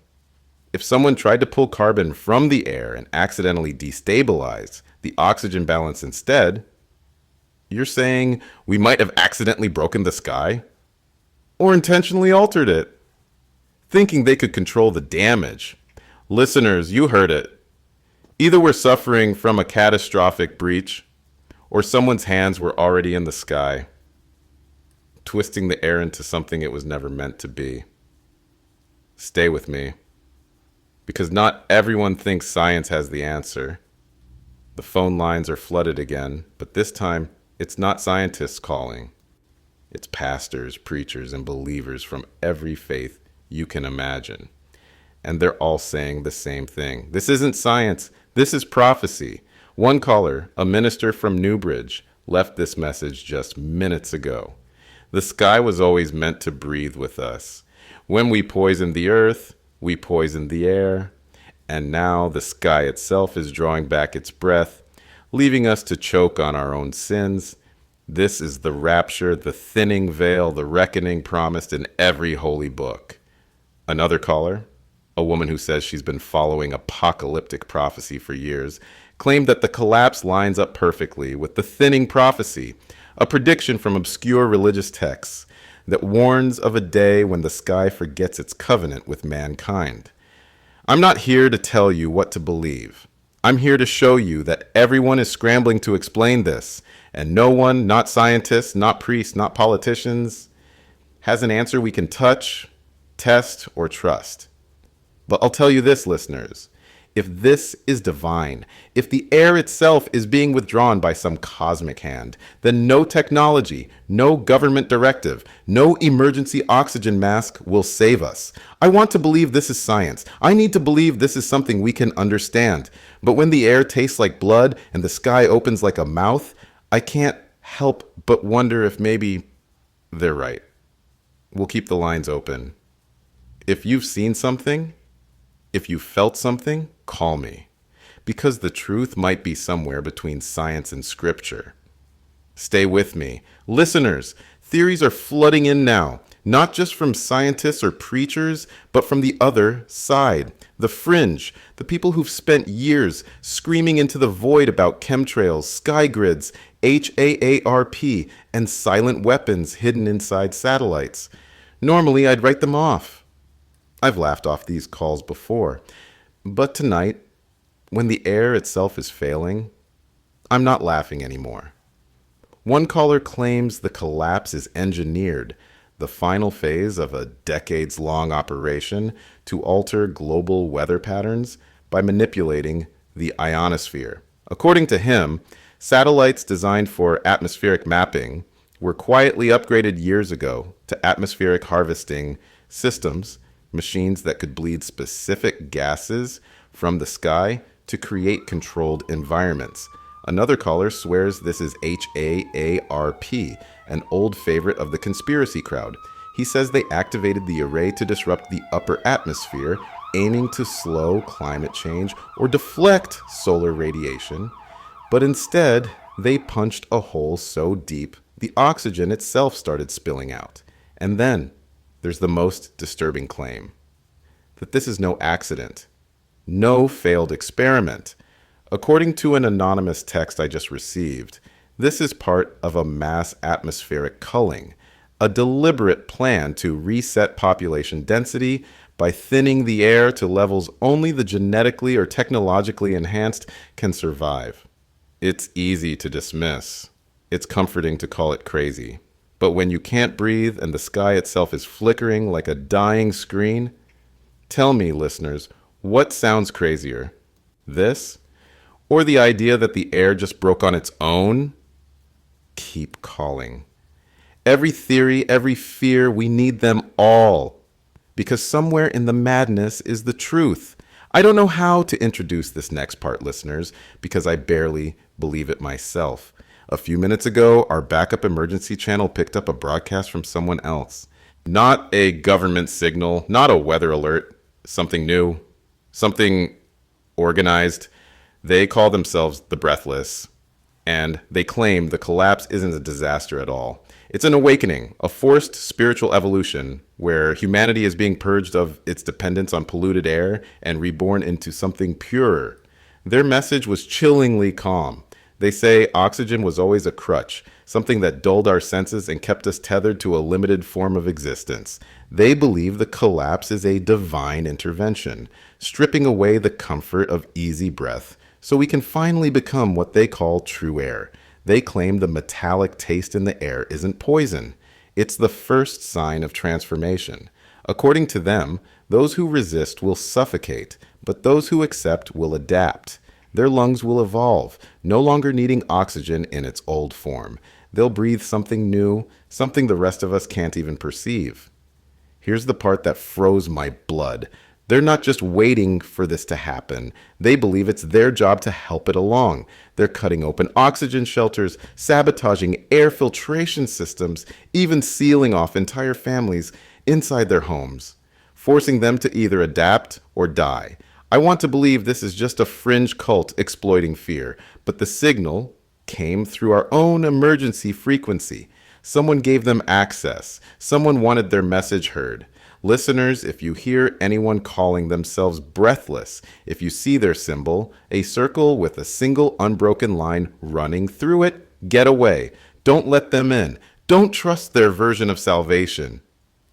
if someone tried to pull carbon from the air and accidentally destabilize the oxygen balance instead, you're saying we might have accidentally broken the sky? Or intentionally altered it, thinking they could control the damage? Listeners, you heard it. Either we're suffering from a catastrophic breach, or someone's hands were already in the sky, twisting the air into something it was never meant to be. Stay with me, because not everyone thinks science has the answer. The phone lines are flooded again, but this time it's not scientists calling. It's pastors, preachers, and believers from every faith you can imagine. And they're all saying the same thing. This isn't science. This is prophecy. One caller, a minister from Newbridge, left this message just minutes ago. The sky was always meant to breathe with us. When we poisoned the earth, we poisoned the air. And now the sky itself is drawing back its breath, leaving us to choke on our own sins. This is the rapture, the thinning veil, the reckoning promised in every holy book. Another caller, a woman who says she's been following apocalyptic prophecy for years, claimed that the collapse lines up perfectly with the thinning prophecy, a prediction from obscure religious texts that warns of a day when the sky forgets its covenant with mankind. I'm not here to tell you what to believe. I'm here to show you that everyone is scrambling to explain this, and no one, not scientists, not priests, not politicians, has an answer we can touch, test, or trust. But I'll tell you this, listeners. If this is divine, if the air itself is being withdrawn by some cosmic hand, then no technology, no government directive, no emergency oxygen mask will save us. I want to believe this is science. I need to believe this is something we can understand. But when the air tastes like blood and the sky opens like a mouth, I can't help but wonder if maybe they're right. We'll keep the lines open. If you've seen something, if you felt something, call me, because the truth might be somewhere between science and scripture. Stay with me. Listeners, theories are flooding in now, not just from scientists or preachers, but from the other side, the fringe, the people who've spent years screaming into the void about chemtrails, sky grids, HAARP, and silent weapons hidden inside satellites. Normally, I'd write them off. I've laughed off these calls before, but tonight, when the air itself is failing, I'm not laughing anymore. One caller claims the collapse is engineered, the final phase of a decades-long operation to alter global weather patterns by manipulating the ionosphere. According to him, satellites designed for atmospheric mapping were quietly upgraded years ago to atmospheric harvesting systems, machines that could bleed specific gases from the sky to create controlled environments. Another caller swears this is HAARP, an old favorite of the conspiracy crowd. He says they activated the array to disrupt the upper atmosphere, aiming to slow climate change or deflect solar radiation. But instead, they punched a hole so deep The oxygen itself started spilling out. And then there's the most disturbing claim that this is no accident, no failed experiment. According to an anonymous text I just received, this is part of a mass atmospheric culling, a deliberate plan to reset population density by thinning the air to levels only the genetically or technologically enhanced can survive. It's easy to dismiss. It's comforting to call it crazy. But when you can't breathe and the sky itself is flickering like a dying screen, tell me, listeners, what sounds crazier? This? Or the idea that the air just broke on its own? Keep calling. Every theory, every fear, we need them all. Because somewhere in the madness is the truth. I don't know how to introduce this next part, listeners, because I barely believe it myself. A few minutes ago, our backup emergency channel picked up a broadcast from someone else. Not a government signal, not a weather alert, something new, something organized. They call themselves the Breathless, and they claim the collapse isn't a disaster at all. It's an awakening, a forced spiritual evolution where humanity is being purged of its dependence on polluted air and reborn into something purer. Their message was chillingly calm. They say oxygen was always a crutch, something that dulled our senses and kept us tethered to a limited form of existence. They believe the collapse is a divine intervention, stripping away the comfort of easy breath so we can finally become what they call true air. They claim the metallic taste in the air isn't poison. It's the first sign of transformation. According to them, those who resist will suffocate, but those who accept will adapt. Their lungs will evolve, no longer needing oxygen in its old form. They'll breathe something new, something the rest of us can't even perceive. Here's the part that froze my blood. They're not just waiting for this to happen. They believe it's their job to help it along. They're cutting open oxygen shelters, sabotaging air filtration systems, even sealing off entire families inside their homes, forcing them to either adapt or die. I want to believe this is just a fringe cult exploiting fear, but the signal came through our own emergency frequency. Someone gave them access. Someone wanted their message heard. Listeners, if you hear anyone calling themselves breathless, if you see their symbol, a circle with a single unbroken line running through it, get away. Don't let them in. Don't trust their version of salvation.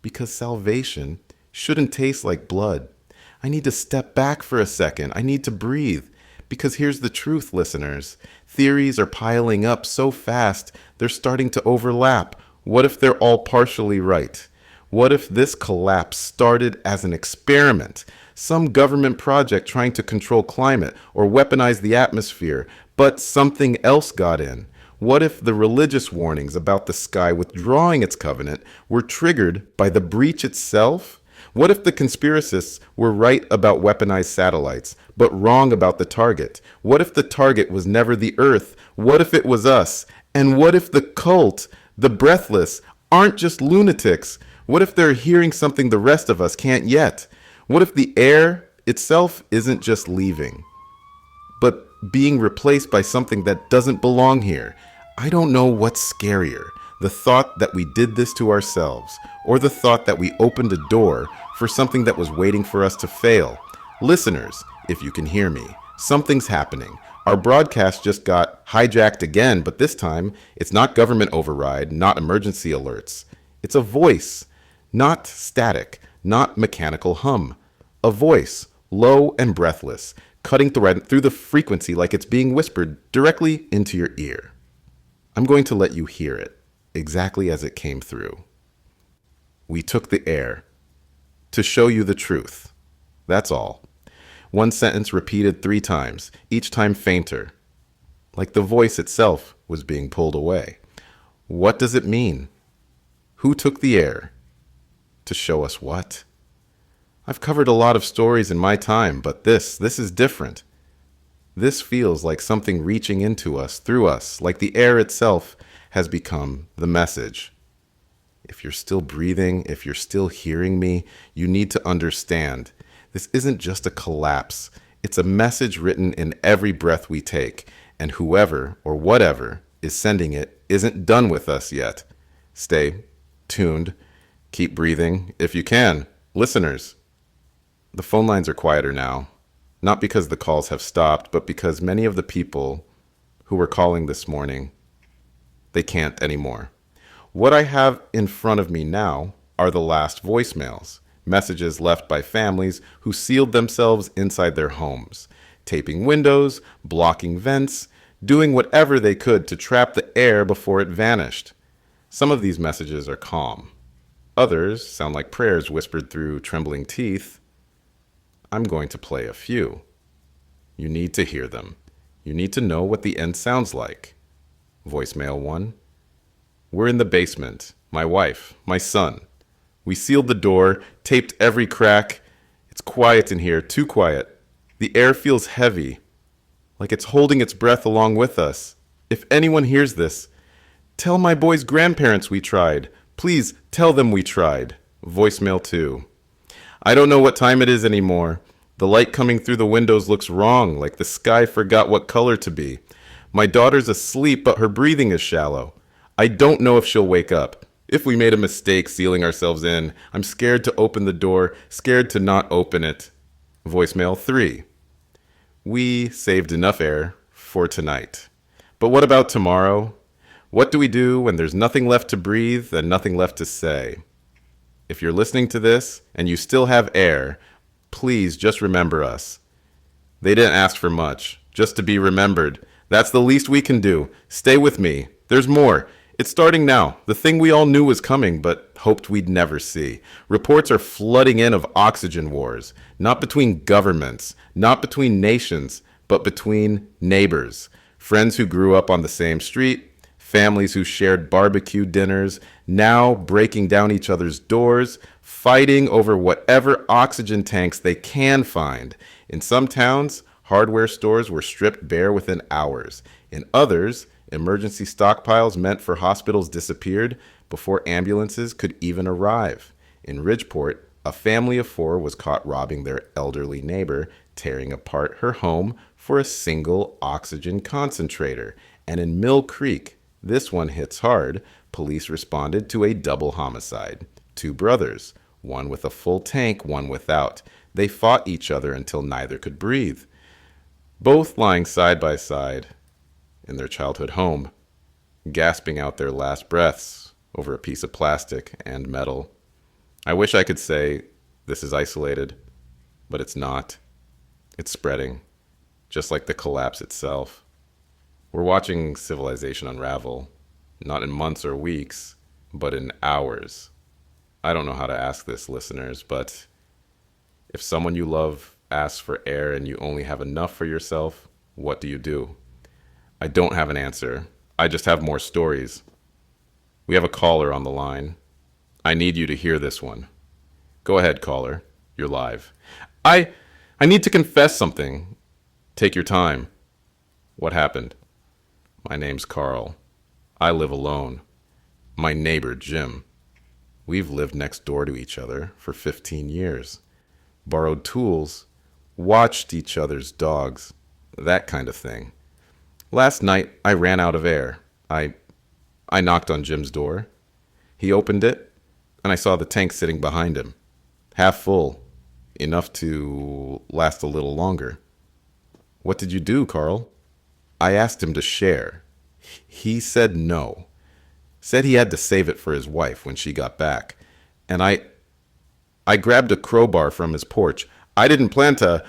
Because salvation shouldn't taste like blood. I need to step back for a second. I need to breathe. Because here's the truth, listeners. Theories are piling up so fast, they're starting to overlap. What if they're all partially right? What if this collapse started as an experiment? Some government project trying to control climate or weaponize the atmosphere, but something else got in? What if the religious warnings about the sky withdrawing its covenant were triggered by the breach itself? What if the conspiracists were right about weaponized satellites, but wrong about the target? What if the target was never the Earth? What if it was us? And what if the cult, the breathless, aren't just lunatics? What if they're hearing something the rest of us can't yet? What if the air itself isn't just leaving, but being replaced by something that doesn't belong here? I don't know what's scarier. The thought that we did this to ourselves, or the thought that we opened a door for something that was waiting for us to fail. Listeners, if you can hear me, something's happening. Our broadcast just got hijacked again, but this time it's not government override, not emergency alerts. It's a voice, not static, not mechanical hum. A voice, low and breathless, cutting through the frequency like it's being whispered directly into your ear. I'm going to let you hear it exactly as it came through. We took the air to show you the truth. That's all. One sentence repeated 3 times, each time fainter, like the voice itself was being pulled away. What does it mean? Who took the air? To show us what? I've covered a lot of stories in my time, but this is different. This feels like something reaching into us, through us, like the air itself has become the message. If you're still breathing, if you're still hearing me, you need to understand. This isn't just a collapse. It's a message written in every breath we take, and whoever or whatever is sending it isn't done with us yet. Stay tuned. Keep breathing if you can. Listeners, the phone lines are quieter now, not because the calls have stopped, but because many of the people who were calling this morning, they can't anymore. What I have in front of me now are the last voicemails, messages left by families who sealed themselves inside their homes, taping windows, blocking vents, doing whatever they could to trap the air before it vanished. Some of these messages are calm. Others sound like prayers whispered through trembling teeth. I'm going to play a few. You need to hear them. You need to know what the end sounds like. Voicemail 1. We're in the basement. My wife, my son. We sealed the door, taped every crack. It's quiet in here, too quiet. The air feels heavy, like it's holding its breath along with us. If anyone hears this, tell my boy's grandparents we tried. Please tell them we tried. Voicemail 2. I don't know what time it is anymore. The light coming through the windows looks wrong, like the sky forgot what color to be. My daughter's asleep, but her breathing is shallow. I don't know if she'll wake up. If we made a mistake sealing ourselves in, I'm scared to open the door, scared to not open it. Voicemail 3. We saved enough air for tonight. But what about tomorrow? What do we do when there's nothing left to breathe and nothing left to say? If you're listening to this and you still have air, please just remember us. They didn't ask for much, just to be remembered. That's the least we can do. Stay with me. There's more. It's starting now. The thing we all knew was coming, but hoped we'd never see. Reports are flooding in of oxygen wars, not between governments, not between nations, but between neighbors. Friends who grew up on the same street, families who shared barbecue dinners, now breaking down each other's doors, fighting over whatever oxygen tanks they can find. In some towns, hardware stores were stripped bare within hours. In others, emergency stockpiles meant for hospitals disappeared before ambulances could even arrive. In Ridgeport, a family of 4 was caught robbing their elderly neighbor, tearing apart her home for a single oxygen concentrator. And in Mill Creek, this one hits hard. Police responded to a double homicide. 2 brothers, one with a full tank, one without. They fought each other until neither could breathe. Both lying side by side in their childhood home, gasping out their last breaths over a piece of plastic and metal. I wish I could say this is isolated, but it's not. It's spreading, just like the collapse itself. We're watching civilization unravel, not in months or weeks, but in hours. I don't know how to ask this, listeners, but if someone you love asks for air and you only have enough for yourself, what do? I don't have an answer. I just have more stories. We have a caller on the line. I need you to hear this one. Go ahead, caller. You're live. I need to confess something. Take your time. What happened? My name's Carl. I live alone. My neighbor, Jim. We've lived next door to each other for 15 years. Borrowed tools, watched each other's dogs, that kind of thing. Last night, I ran out of air. I knocked on Jim's door. He opened it, and I saw the tank sitting behind him, half full, enough to last a little longer. What did you do, Carl? I asked him to share. He said no. Said he had to save it for his wife when she got back. And I grabbed a crowbar from his porch. I didn't plan to.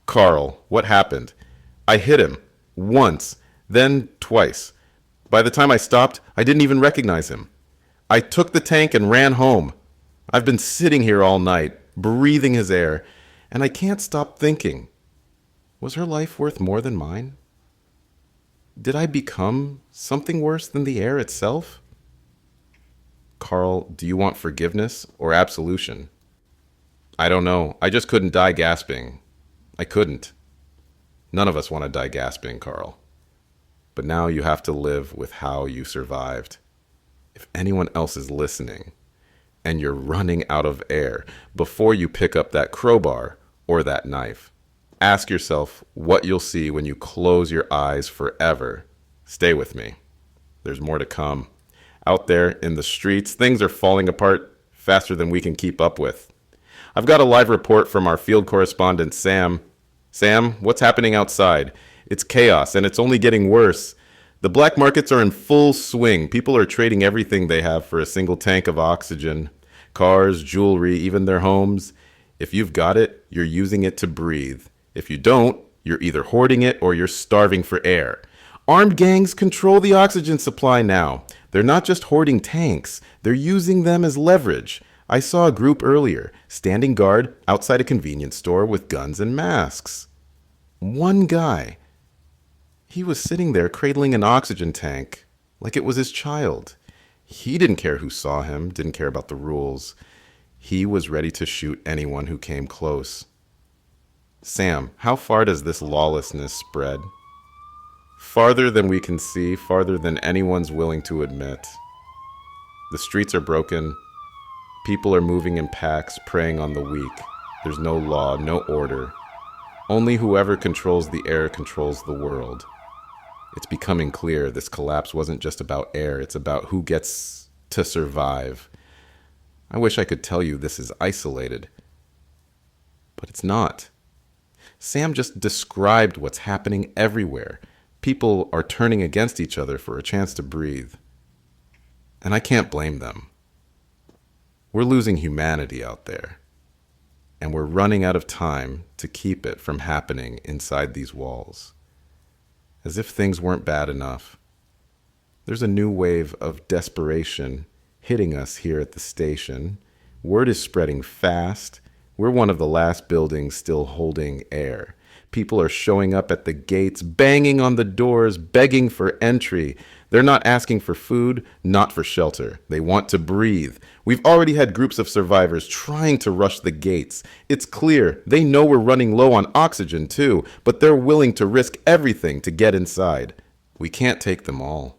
Carl, what happened? I hit him. Once. Then twice. By the time I stopped, I didn't even recognize him. I took the tank and ran home. I've been sitting here all night, breathing his air, and I can't stop thinking. Was her life worth more than mine? Did I become something worse than the air itself? Carl, do you want forgiveness or absolution? I don't know. I just couldn't die gasping. I couldn't. None of us want to die gasping, Carl. But now you have to live with how you survived. If anyone else is listening, and you're running out of air before you pick up that crowbar or that knife, ask yourself what you'll see when you close your eyes forever Stay with me. There's more to come. Out there in the streets, things are falling apart faster than we can keep up with. I've got a live report from our field correspondent, Sam. Sam, what's happening outside? It's chaos, and it's only getting worse. The black markets are in full swing. People are trading everything they have for a single tank of oxygen. Cars, jewelry, even their homes. If you've got it, you're using it to breathe. If you don't, you're either hoarding it or you're starving for air. Armed gangs control the oxygen supply now. They're not just hoarding tanks, they're using them as leverage. I saw a group earlier, standing guard outside a convenience store with guns and masks. One guy. He was sitting there cradling an oxygen tank like it was his child. He didn't care who saw him, didn't care about the rules. He was ready to shoot anyone who came close. Sam, how far does this lawlessness spread? Farther than we can see, farther than anyone's willing to admit. The streets are broken. People are moving in packs, preying on the weak. There's no law, no order. Only whoever controls the air controls the world. It's becoming clear this collapse wasn't just about air, it's about who gets to survive. I wish I could tell you this is isolated, but it's not. Sam just described what's happening everywhere. People are turning against each other for a chance to breathe. And I can't blame them. We're losing humanity out there. And we're running out of time to keep it from happening inside these walls. As if things weren't bad enough. There's a new wave of desperation hitting us here at the station. Word is spreading fast. We're one of the last buildings still holding air. People are showing up at the gates, banging on the doors, begging for entry. They're not asking for food, not for shelter. They want to breathe. We've already had groups of survivors trying to rush the gates. It's clear they know we're running low on oxygen too, but they're willing to risk everything to get inside. We can't take them all.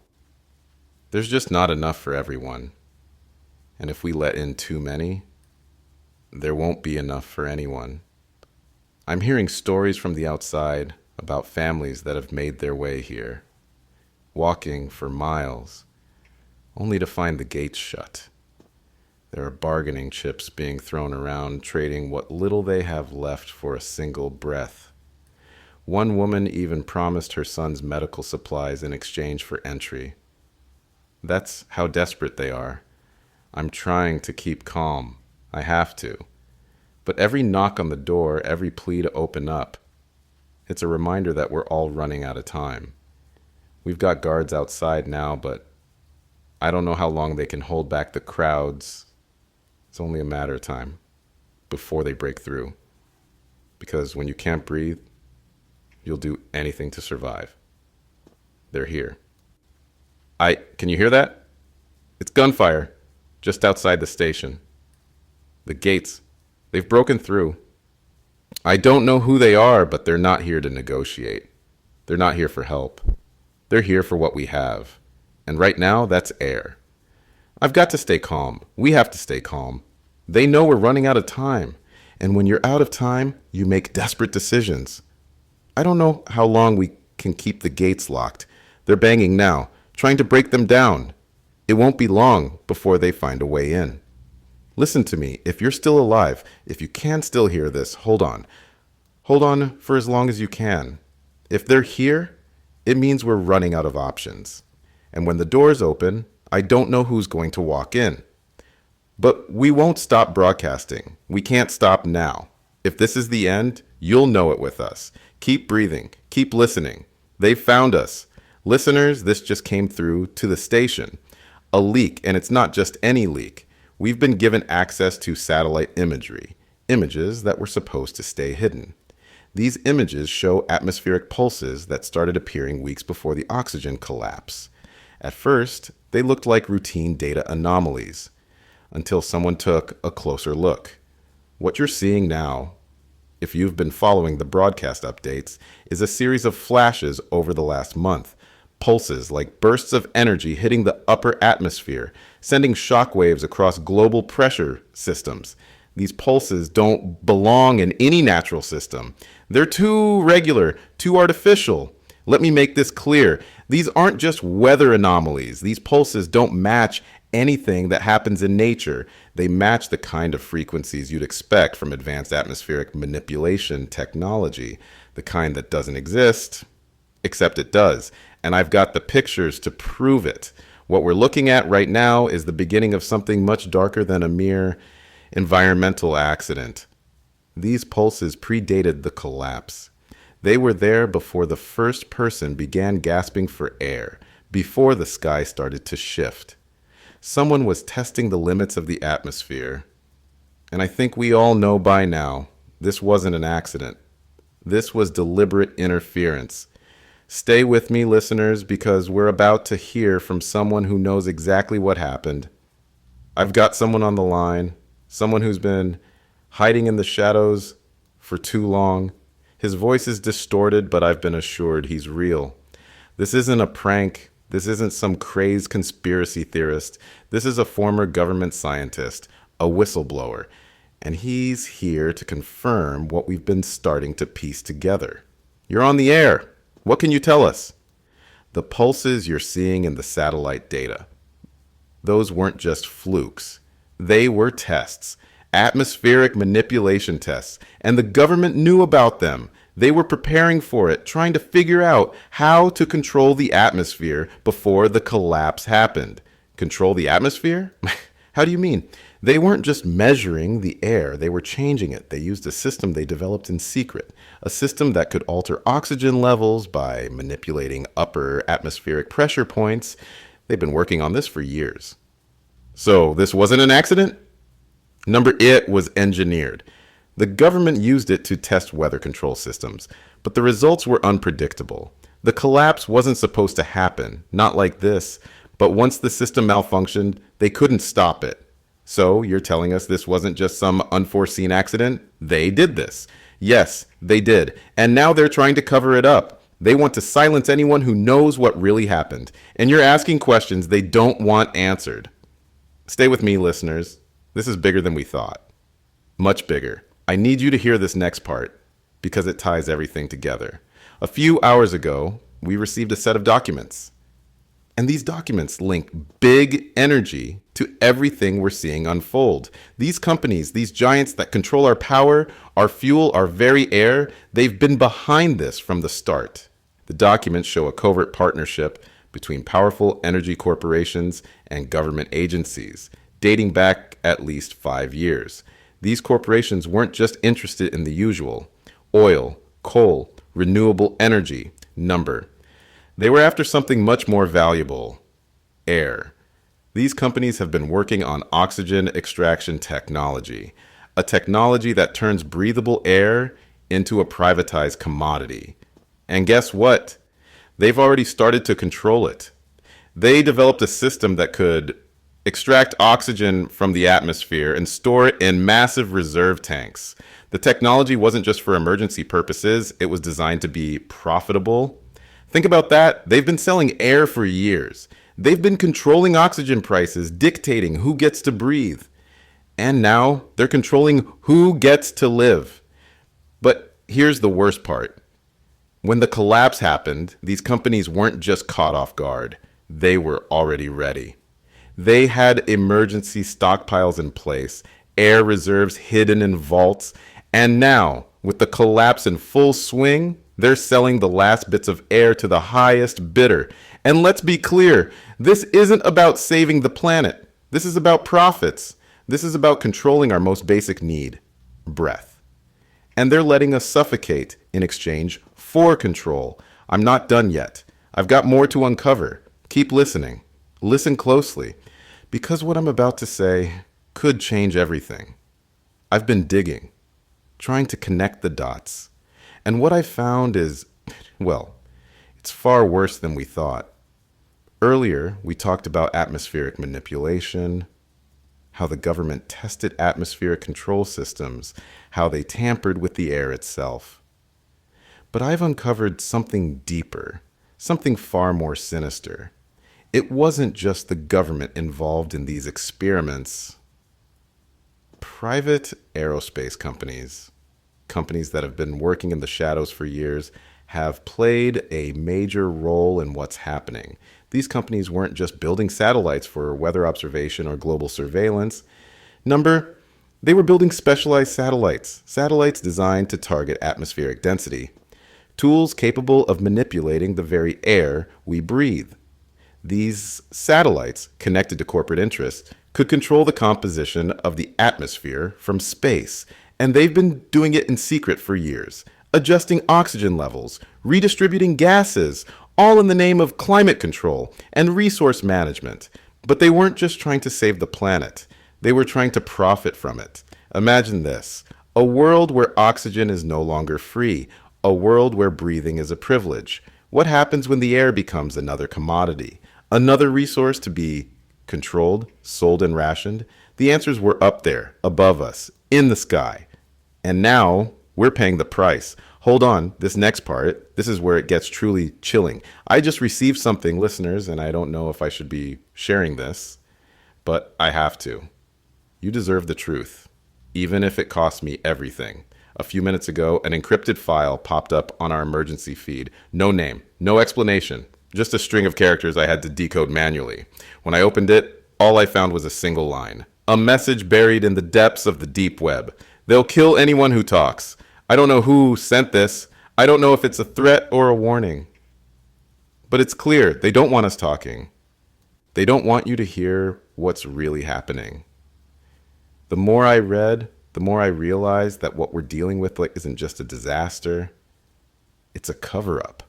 There's just not enough for everyone. And if we let in too many, there won't be enough for anyone. I'm hearing stories from the outside about families that have made their way here, walking for miles, only to find the gates shut. There are bargaining chips being thrown around, trading what little they have left for a single breath. One woman even promised her son's medical supplies in exchange for entry. That's how desperate they are. I'm trying to keep calm. I have to. But every knock on the door, every plea to open up, it's a reminder that we're all running out of time. We've got guards outside now, but I don't know how long they can hold back the crowds. It's only a matter of time before they break through. Because when you can't breathe, you'll do anything to survive. They're here. Can you hear that? It's gunfire just outside the station. The gates, they've broken through. I don't know who they are, but they're not here to negotiate. They're not here for help. They're here for what we have. And right now, that's air. I've got to stay calm. We have to stay calm. They know we're running out of time. And when you're out of time, you make desperate decisions. I don't know how long we can keep the gates locked. They're banging now, trying to break them down. It won't be long before they find a way in. Listen to me. If you're still alive, if you can still hear this, hold on. Hold on for as long as you can. If they're here, it means we're running out of options. And when the doors open, I don't know who's going to walk in. But we won't stop broadcasting. We can't stop now. If this is the end, you'll know it with us. Keep breathing. Keep listening. They've found us. Listeners, this just came through to the station. A leak, and it's not just any leak. We've been given access to satellite imagery, images that were supposed to stay hidden. These images show atmospheric pulses that started appearing weeks before the oxygen collapse. At first, they looked like routine data anomalies, until someone took a closer look. What you're seeing now, if you've been following the broadcast updates, is a series of flashes over the last month. Pulses like bursts of energy hitting the upper atmosphere, sending shockwaves across global pressure systems. These pulses don't belong in any natural system. They're too regular, too artificial, Let me make this clear. These aren't just weather anomalies. These pulses don't match anything that happens in nature. They match the kind of frequencies you'd expect from advanced atmospheric manipulation technology, the kind that doesn't exist, except it does. And I've got the pictures to prove it. What we're looking at right now is the beginning of something much darker than a mere environmental accident. These pulses predated the collapse. They were there before the first person began gasping for air, before the sky started to shift. Someone was testing the limits of the atmosphere. And I think we all know by now, this wasn't an accident. This was deliberate interference. Stay with me, listeners, because we're about to hear from someone who knows exactly what happened. I've got someone on the line, someone who's been hiding in the shadows for too long. His voice is distorted, but I've been assured he's real. This isn't a prank. This isn't some crazed conspiracy theorist. This is a former government scientist, a whistleblower, and he's here to confirm what we've been starting to piece together. You're on the air. What can you tell us? The pulses you're seeing in the satellite data, those weren't just flukes. They were tests, atmospheric manipulation tests, and the government knew about them. They were preparing for it, trying to figure out how to control the atmosphere before the collapse happened. Control the atmosphere? How do you mean? They weren't just measuring the air, they were changing it. They used a system they developed in secret, a system that could alter oxygen levels by manipulating upper atmospheric pressure points. They've been working on this for years. So this wasn't an accident? It was engineered. The government used it to test weather control systems, but the results were unpredictable. The collapse wasn't supposed to happen, not like this, but once the system malfunctioned, they couldn't stop it. So you're telling us this wasn't just some unforeseen accident? They did this. Yes, they did. And now they're trying to cover it up. They want to silence anyone who knows what really happened. And you're asking questions they don't want answered. Stay with me, listeners. This is bigger than we thought. Much bigger. I need you to hear this next part because it ties everything together. A few hours ago, we received a set of documents. And these documents link big energy to everything we're seeing unfold. These companies, these giants that control our power, our fuel, our very air, they've been behind this from the start. The documents show a covert partnership between powerful energy corporations and government agencies, dating back at least 5 years. These corporations weren't just interested in the usual oil, coal, renewable energy number. They were after something much more valuable, air. These companies have been working on oxygen extraction technology, a technology that turns breathable air into a privatized commodity. And guess what? They've already started to control it. They developed a system that could extract oxygen from the atmosphere and store it in massive reserve tanks. The technology wasn't just for emergency purposes, it was designed to be profitable. Think about that. They've been selling air for years. They've been controlling oxygen prices, dictating who gets to breathe. And now they're controlling who gets to live. But here's the worst part. When the collapse happened, these companies weren't just caught off guard. They were already ready. They had emergency stockpiles in place, air reserves hidden in vaults, and now, with the collapse in full swing, they're selling the last bits of air to the highest bidder. And let's be clear, this isn't about saving the planet. This is about profits. This is about controlling our most basic need, breath. And they're letting us suffocate in exchange for control. I'm not done yet. I've got more to uncover. Keep listening. Listen closely, because what I'm about to say could change everything. I've been digging, trying to connect the dots. And what I found is, well, it's far worse than we thought. Earlier, we talked about atmospheric manipulation, how the government tested atmospheric control systems, how they tampered with the air itself. But I've uncovered something deeper, something far more sinister. It wasn't just the government involved in these experiments. Private aerospace companies that have been working in the shadows for years, have played a major role in what's happening. These companies weren't just building satellites for weather observation or global surveillance. They were building specialized satellites designed to target atmospheric density, tools capable of manipulating the very air we breathe. These satellites, connected to corporate interests, could control the composition of the atmosphere from space, and they've been doing it in secret for years, adjusting oxygen levels, redistributing gases, all in the name of climate control and resource management. But they weren't just trying to save the planet, they were trying to profit from it. Imagine this: a world where oxygen is no longer free, a world where breathing is a privilege. What happens when the air becomes another commodity, another resource to be controlled, sold, and rationed? The answers were up there, above us, in the sky. And now we're paying the price. Hold on, this next part, this is where it gets truly chilling. I just received something, listeners, and I don't know if I should be sharing this, but I have to. You deserve the truth, even if it costs me everything. A few minutes ago, an encrypted file popped up on our emergency feed. No name, no explanation, just a string of characters I had to decode manually. When I opened it, all I found was a single line. A message buried in the depths of the deep web. They'll kill anyone who talks. I don't know who sent this. I don't know if it's a threat or a warning. But it's clear they don't want us talking. They don't want you to hear what's really happening. The more I read, the more I realized that what we're dealing with isn't just a disaster. It's a cover-up.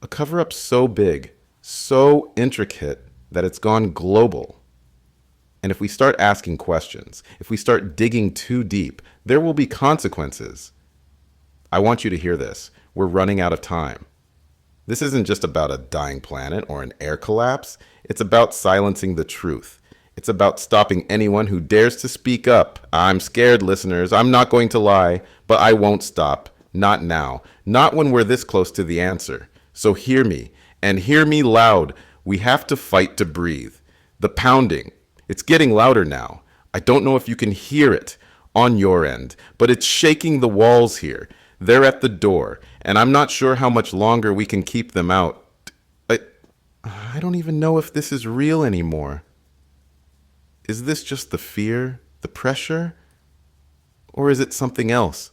A cover-up so big, so intricate that it's gone global. And if we start asking questions, if we start digging too deep, there will be consequences. I want you to hear this. We're running out of time. This isn't just about a dying planet or an air collapse. It's about silencing the truth. It's about stopping anyone who dares to speak up. I'm scared, listeners. I'm not going to lie, but I won't stop. Not now. Not when we're this close to the answer. So hear me, and hear me loud. We have to fight to breathe. The pounding, it's getting louder now. I don't know if you can hear it on your end, but it's shaking the walls here. They're at the door, and I'm not sure how much longer we can keep them out. I don't even know if this is real anymore. Is this just the fear, the pressure, or is it something else?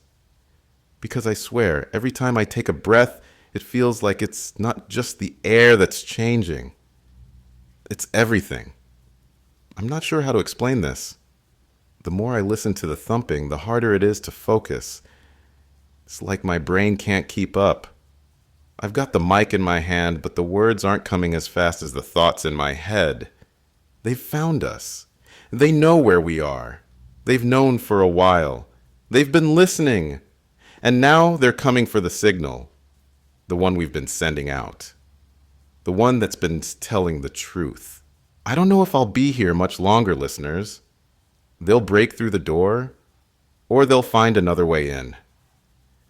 Because I swear, every time I take a breath, it feels like it's not just the air that's changing. It's everything. I'm not sure how to explain this. The more I listen to the thumping, the harder it is to focus. It's like my brain can't keep up. I've got the mic in my hand, but the words aren't coming as fast as the thoughts in my head. They've found us. They know where we are. They've known for a while. They've been listening. And now they're coming for the signal. The one we've been sending out. The one that's been telling the truth. I don't know if I'll be here much longer, listeners. They'll break through the door, or they'll find another way in.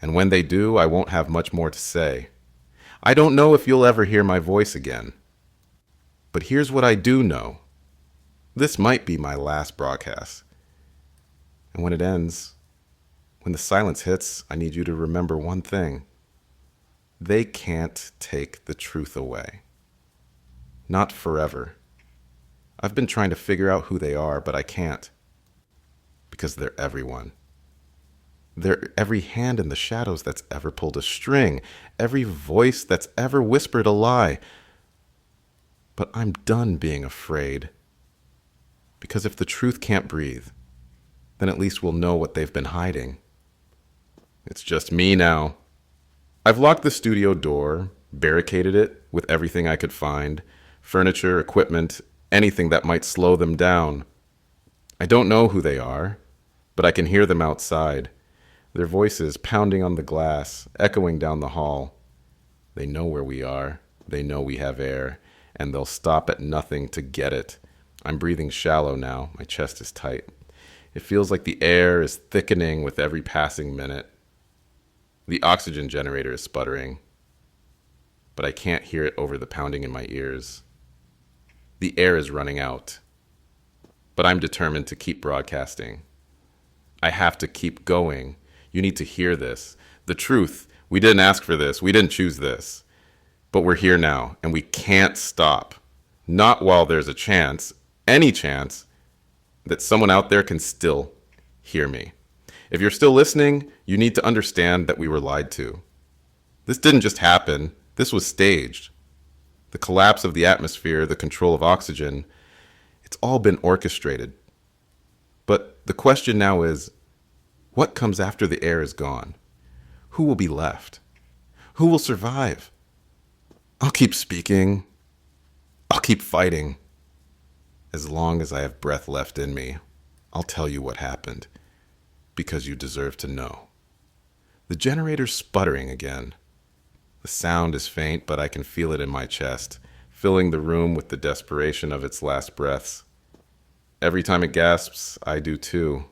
And when they do, I won't have much more to say. I don't know if you'll ever hear my voice again. But here's what I do know. This might be my last broadcast. And when it ends, when the silence hits, I need you to remember one thing. They can't take the truth away. Not forever. I've been trying to figure out who they are, but I can't. Because they're everyone. They're every hand in the shadows that's ever pulled a string, every voice that's ever whispered a lie. But I'm done being afraid. Because if the truth can't breathe, then at least we'll know what they've been hiding. It's just me now. I've locked the studio door, barricaded it with everything I could find, furniture, equipment, anything that might slow them down. I don't know who they are, but I can hear them outside. Their voices pounding on the glass, echoing down the hall. They know where we are. They know we have air, and they'll stop at nothing to get it. I'm breathing shallow now. My chest is tight. It feels like the air is thickening with every passing minute. The oxygen generator is sputtering, but I can't hear it over the pounding in my ears. The air is running out, but I'm determined to keep broadcasting. I have to keep going. You need to hear this. The truth, We didn't ask for this. We didn't choose this. But we're here now, and we can't stop. Not while there's a chance, any chance, that someone out there can still hear me. If you're still listening, you need to understand that we were lied to. This didn't just happen. This was staged. The collapse of the atmosphere, the control of oxygen, it's all been orchestrated. But the question now is, what comes after the air is gone? Who will be left? Who will survive? I'll keep speaking. I'll keep fighting. As long as I have breath left in me, I'll tell you what happened, because you deserve to know. The generator's sputtering again. The sound is faint, but I can feel it in my chest, filling the room with the desperation of its last breaths. Every time it gasps, I do too.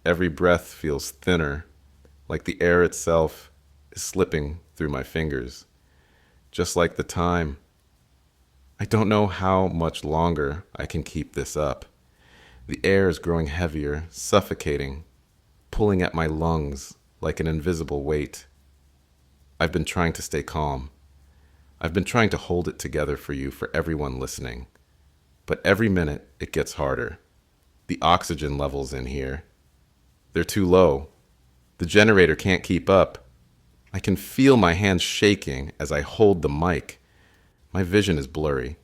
Every breath feels thinner, like the air itself is slipping through my fingers. Just like the time. I don't know how much longer I can keep this up. The air is growing heavier, suffocating, pulling at my lungs like an invisible weight. I've been trying to stay calm. I've been trying to hold it together for you, for everyone listening. But every minute it gets harder. The oxygen levels in here, they're too low. The generator can't keep up. I can feel my hands shaking as I hold the mic. My vision is blurry,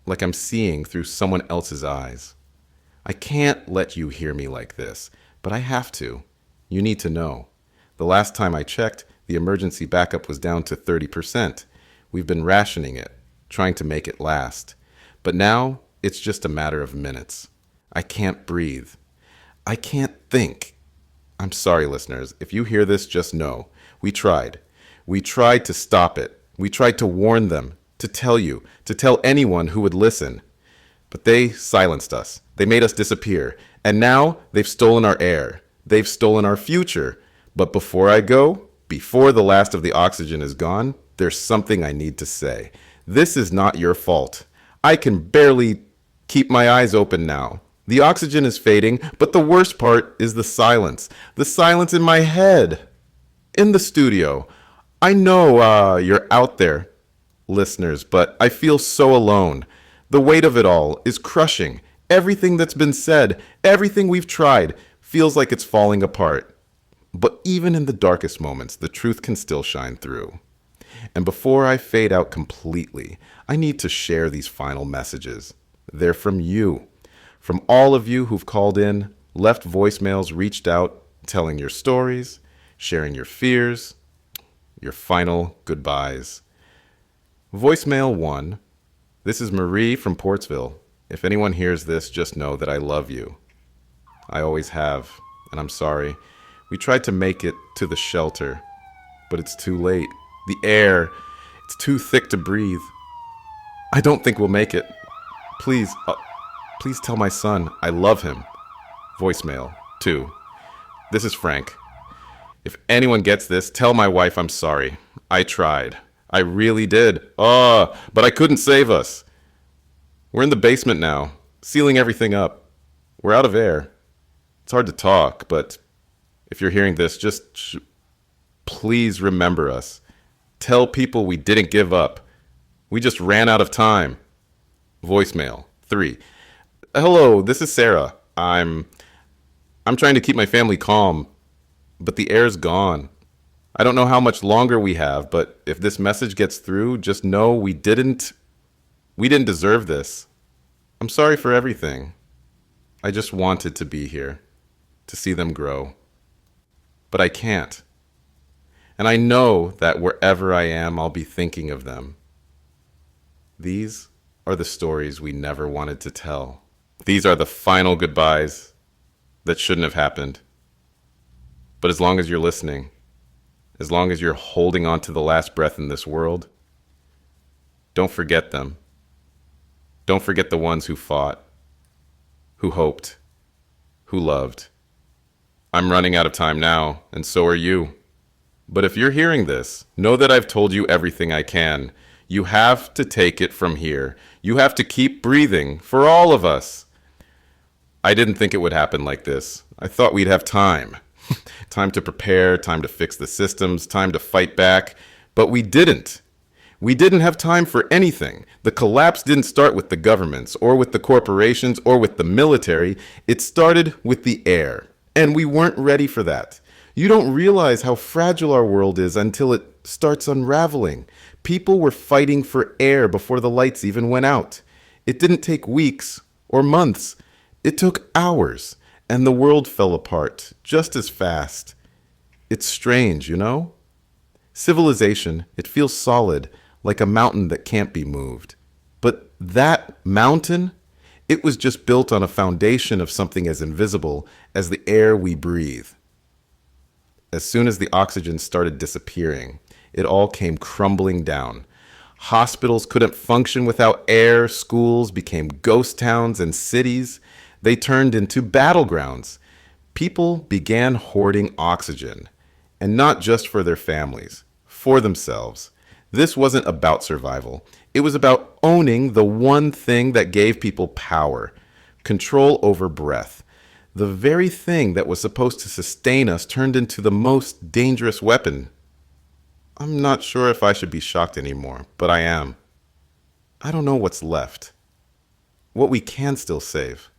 like I'm seeing through someone else's eyes. I can't let you hear me like this, but I have to. You need to know. The last time I checked, the emergency backup was down to 30%. We've been rationing it, trying to make it last. But now, it's just a matter of minutes. I can't breathe. I can't think. I'm sorry, listeners. If you hear this, just know. We tried. We tried to stop it. We tried to warn them, to tell you, to tell anyone who would listen. But they silenced us. They made us disappear. And now, they've stolen our air. They've stolen our future. But before I go, before the last of the oxygen is gone, there's something I need to say. This is not your fault. I can barely keep my eyes open now. The oxygen is fading, but the worst part is the silence. The silence in my head. In the studio. I know you're out there, listeners, but I feel so alone. The weight of it all is crushing. Everything that's been said, everything we've tried, feels like it's falling apart. But even in the darkest moments, the truth can still shine through. And before I fade out completely, I need to share these final messages. They're from you. From all of you who've called in, left voicemails, reached out, telling your stories, sharing your fears, your final goodbyes. Voicemail 1. This is Marie from Portsville. If anyone hears this, just know that I love you. I always have, and I'm sorry. We tried to make it to the shelter, but it's too late. The air, it's too thick to breathe. I don't think we'll make it. Please tell my son I love him. Voicemail 2. This is Frank. If anyone gets this, tell my wife I'm sorry. I tried. I really did. But I couldn't save us. We're in the basement now, sealing everything up. We're out of air. It's hard to talk, but if you're hearing this, just please remember us. Tell people we didn't give up. We just ran out of time. Voicemail 3. Hello, this is Sarah. I'm trying to keep my family calm, but the air's gone. I don't know how much longer we have, but if this message gets through, just know we didn't deserve this. I'm sorry for everything. I just wanted to be here, to see them grow. But I can't. And I know that wherever I am, I'll be thinking of them. These are the stories we never wanted to tell. These are the final goodbyes that shouldn't have happened. But as long as you're listening, as long as you're holding on to the last breath in this world, don't forget them. Don't forget the ones who fought, who hoped, who loved. I'm running out of time now, and so are you. But if you're hearing this, know that I've told you everything I can. You have to take it from here. You have to keep breathing for all of us. I didn't think it would happen like this. I thought we'd have time. Time to prepare, time to fix the systems, time to fight back. But we didn't. We didn't have time for anything. The collapse didn't start with the governments, or with the corporations, or with the military. It started with the air. And we weren't ready for that. You don't realize how fragile our world is until it starts unraveling. People were fighting for air before the lights even went out. It didn't take weeks or months. It took hours, and the world fell apart just as fast. It's strange, you know? Civilization, it feels solid, like a mountain that can't be moved. But that mountain, it was just built on a foundation of something as invisible as the air we breathe. As soon as the oxygen started disappearing, it all came crumbling down. Hospitals couldn't function without air, schools became ghost towns, and cities, they turned into battlegrounds. People began hoarding oxygen, and not just for their families, for themselves. This wasn't about survival. It was about owning the one thing that gave people power, control over breath. The very thing that was supposed to sustain us turned into the most dangerous weapon. I'm not sure if I should be shocked anymore, but I am. I don't know what's left. What we can still save.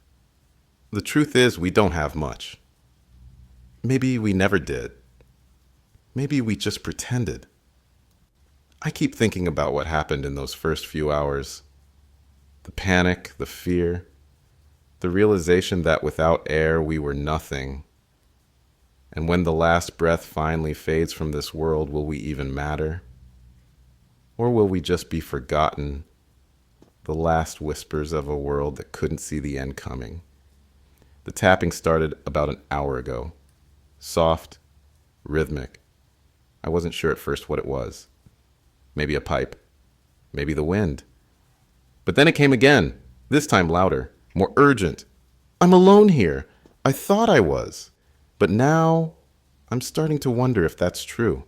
The truth is, we don't have much. Maybe we never did. Maybe we just pretended. I keep thinking about what happened in those first few hours. The panic, the fear, the realization that without air we were nothing. And when the last breath finally fades from this world, will we even matter? Or will we just be forgotten? The last whispers of a world that couldn't see the end coming. The tapping started about an hour ago. Soft, rhythmic. I wasn't sure at first what it was. Maybe a pipe. Maybe the wind. But then it came again, this time louder, more urgent. I'm alone here. I thought I was. But now, I'm starting to wonder if that's true.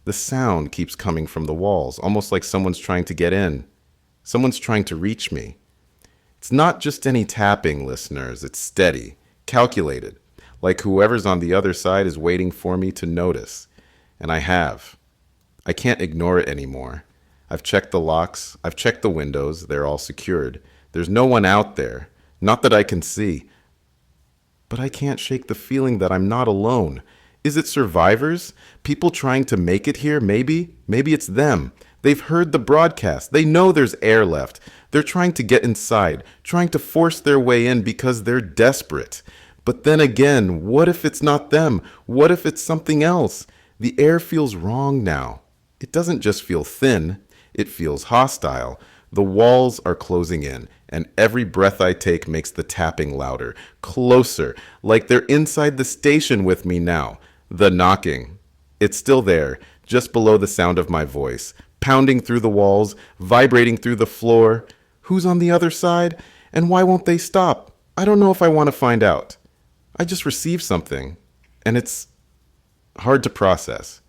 The sound keeps coming from the walls, almost like someone's trying to get in. Someone's trying to reach me. It's not just any tapping, listeners. It's steady, calculated, like whoever's on the other side is waiting for me to notice. And I have. I can't ignore it anymore. I've checked the locks. I've checked the windows. They're all secured. There's no one out there. Not that I can see. But I can't shake the feeling that I'm not alone. Is it survivors? People trying to make it here, maybe? Maybe it's them. They've heard the broadcast. They know there's air left. They're trying to get inside, trying to force their way in because they're desperate. But then again, what if it's not them? What if it's something else? The air feels wrong now. It doesn't just feel thin, it feels hostile. The walls are closing in, and every breath I take makes the tapping louder, closer, like they're inside the station with me now. The knocking. It's still there, just below the sound of my voice, pounding through the walls, vibrating through the floor. Who's on the other side? And why won't they stop? I don't know if I want to find out. I just received something, and it's hard to process,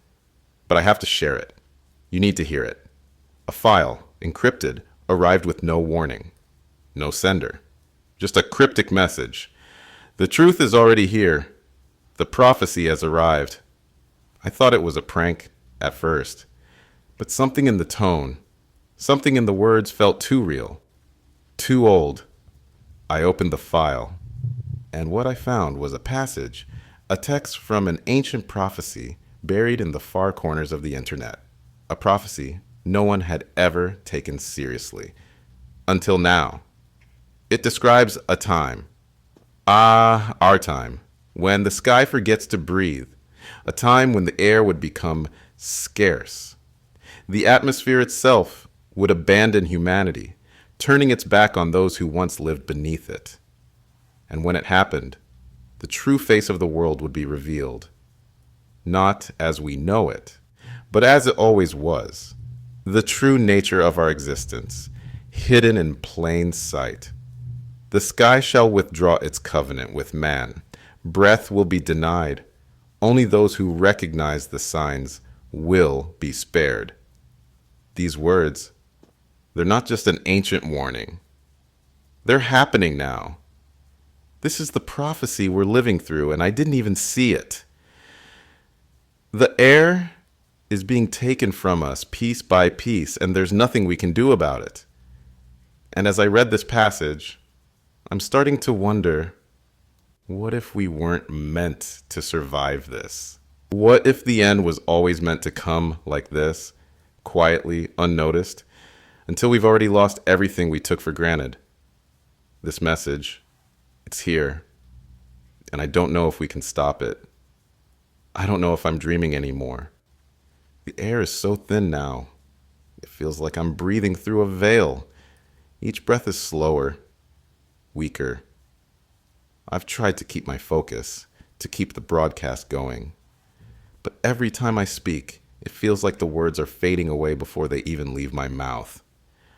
but I have to share it. You need to hear it. A file, encrypted, arrived with no warning. No sender. Just a cryptic message. The truth is already here. The prophecy has arrived. I thought it was a prank at first, but something in the tone, something in the words felt too real, too old. I opened the file, and what I found was a passage, a text from an ancient prophecy buried in the far corners of the internet. A prophecy no one had ever taken seriously. Until now. It describes a time. Our time. When the sky forgets to breathe. A time when the air would become scarce. The atmosphere itself would abandon humanity, turning its back on those who once lived beneath it. And when it happened, the true face of the world would be revealed. Not as we know it, but as it always was. The true nature of our existence, hidden in plain sight. The sky shall withdraw its covenant with man. Breath will be denied. Only those who recognize the signs will be spared. These words, they're not just an ancient warning. They're happening now. This is the prophecy we're living through, and I didn't even see it. The air is being taken from us piece by piece, and there's nothing we can do about it. And as I read this passage, I'm starting to wonder, what if we weren't meant to survive this? What if the end was always meant to come like this, quietly, unnoticed, until we've already lost everything we took for granted? This message, it's here, and I don't know if we can stop it. I don't know if I'm dreaming anymore. The air is so thin now. It feels like I'm breathing through a veil. Each breath is slower, weaker. I've tried to keep my focus, to keep the broadcast going. But every time I speak, it feels like the words are fading away before they even leave my mouth.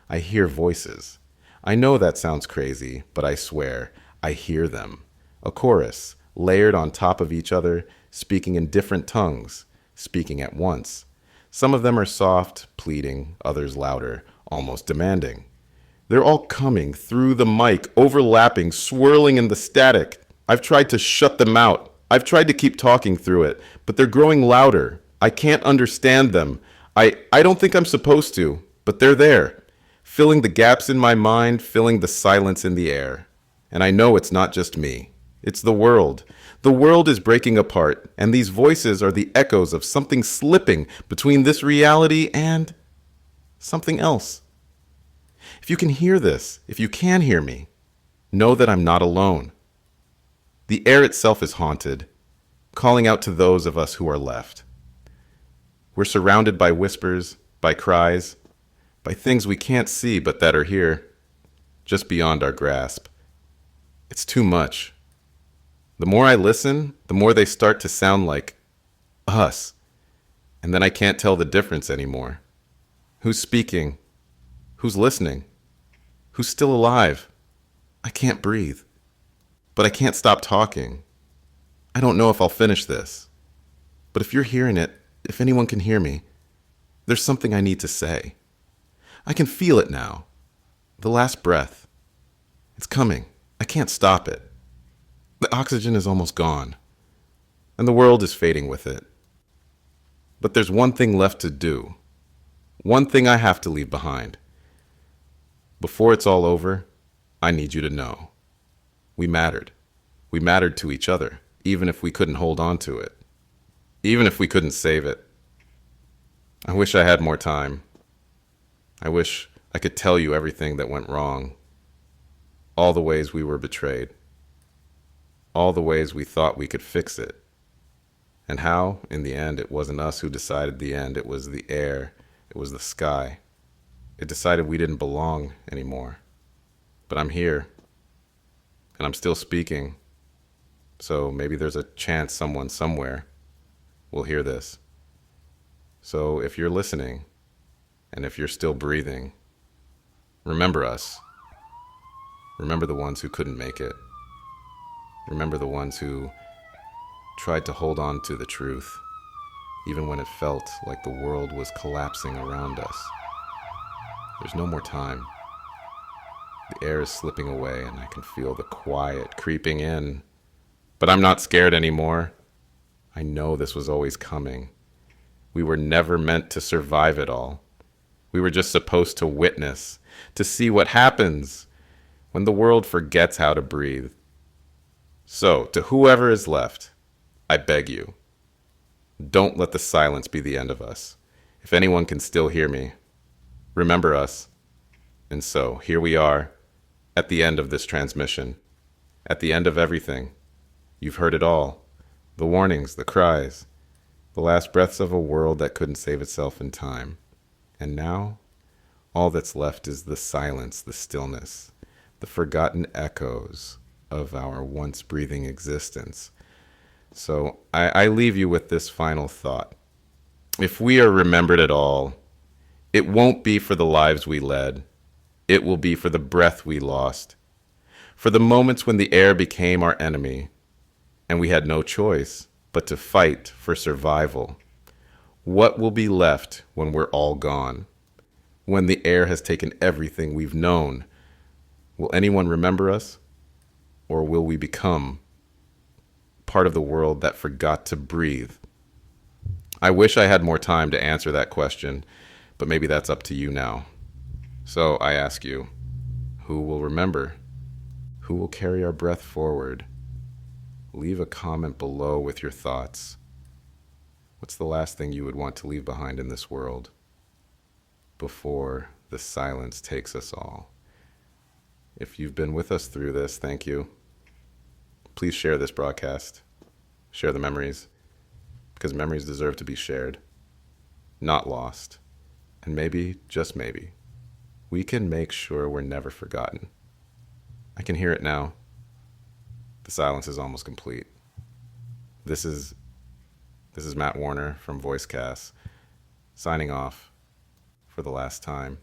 I hear voices. I know that sounds crazy, but I swear, I hear them. A chorus, layered on top of each other, speaking in different tongues, speaking at once. Some of them are soft, pleading, others louder, almost demanding. They're all coming through the mic, overlapping, swirling in the static. I've tried to shut them out. I've tried to keep talking through it, but they're growing louder. I can't understand them. I don't think I'm supposed to, but they're there, filling the gaps in my mind, filling the silence in the air. And I know it's not just me. It's the world. The world is breaking apart, and these voices are the echoes of something slipping between this reality and something else. If you can hear this, if you can hear me, know that I'm not alone. The air itself is haunted, calling out to those of us who are left. We're surrounded by whispers, by cries, by things we can't see but that are here, just beyond our grasp. It's too much. The more I listen, the more they start to sound like us, and then I can't tell the difference anymore. Who's speaking? Who's listening? Who's still alive? I can't breathe. But I can't stop talking. I don't know if I'll finish this. But if you're hearing it, if anyone can hear me, there's something I need to say. I can feel it now. The last breath. It's coming. I can't stop it. The oxygen is almost gone, and the world is fading with it. But there's one thing left to do. One thing I have to leave behind. Before it's all over, I need you to know. We mattered. We mattered to each other, even if we couldn't hold on to it. Even if we couldn't save it. I wish I had more time. I wish I could tell you everything that went wrong. All the ways we were betrayed. All the ways we thought we could fix it. And how, in the end, it wasn't us who decided the end. It was the air. It was the sky. It decided we didn't belong anymore. But I'm here. And I'm still speaking. So maybe there's a chance someone somewhere will hear this. So if you're listening, and if you're still breathing, remember us. Remember the ones who couldn't make it. Remember the ones who tried to hold on to the truth, even when it felt like the world was collapsing around us. There's no more time. The air is slipping away, and I can feel the quiet creeping in. But I'm not scared anymore. I know this was always coming. We were never meant to survive it all. We were just supposed to witness, to see what happens when the world forgets how to breathe. So, to whoever is left, I beg you, don't let the silence be the end of us. If anyone can still hear me, remember us. And so, here we are, at the end of this transmission, at the end of everything. You've heard it all. The warnings, the cries, the last breaths of a world that couldn't save itself in time. And now, all that's left is the silence, the stillness, the forgotten echoes of our once breathing existence. So I leave you with this final thought. If we are remembered at all, it won't be for the lives we led. It will be for the breath we lost, for the moments when the air became our enemy, and we had no choice but to fight for survival. What will be left when we're all gone? When the air has taken everything we've known? Will anyone remember us? Or will we become part of the world that forgot to breathe? I wish I had more time to answer that question, but maybe that's up to you now. So I ask you, who will remember? Who will carry our breath forward? Leave a comment below with your thoughts. What's the last thing you would want to leave behind in this world before the silence takes us all? If you've been with us through this, thank you. Please share this broadcast. Share the memories, because memories deserve to be shared, not lost. And maybe, just maybe, we can make sure we're never forgotten. I can hear it now. The silence is almost complete. This is Matt Warner from VoiceCast, signing off for the last time.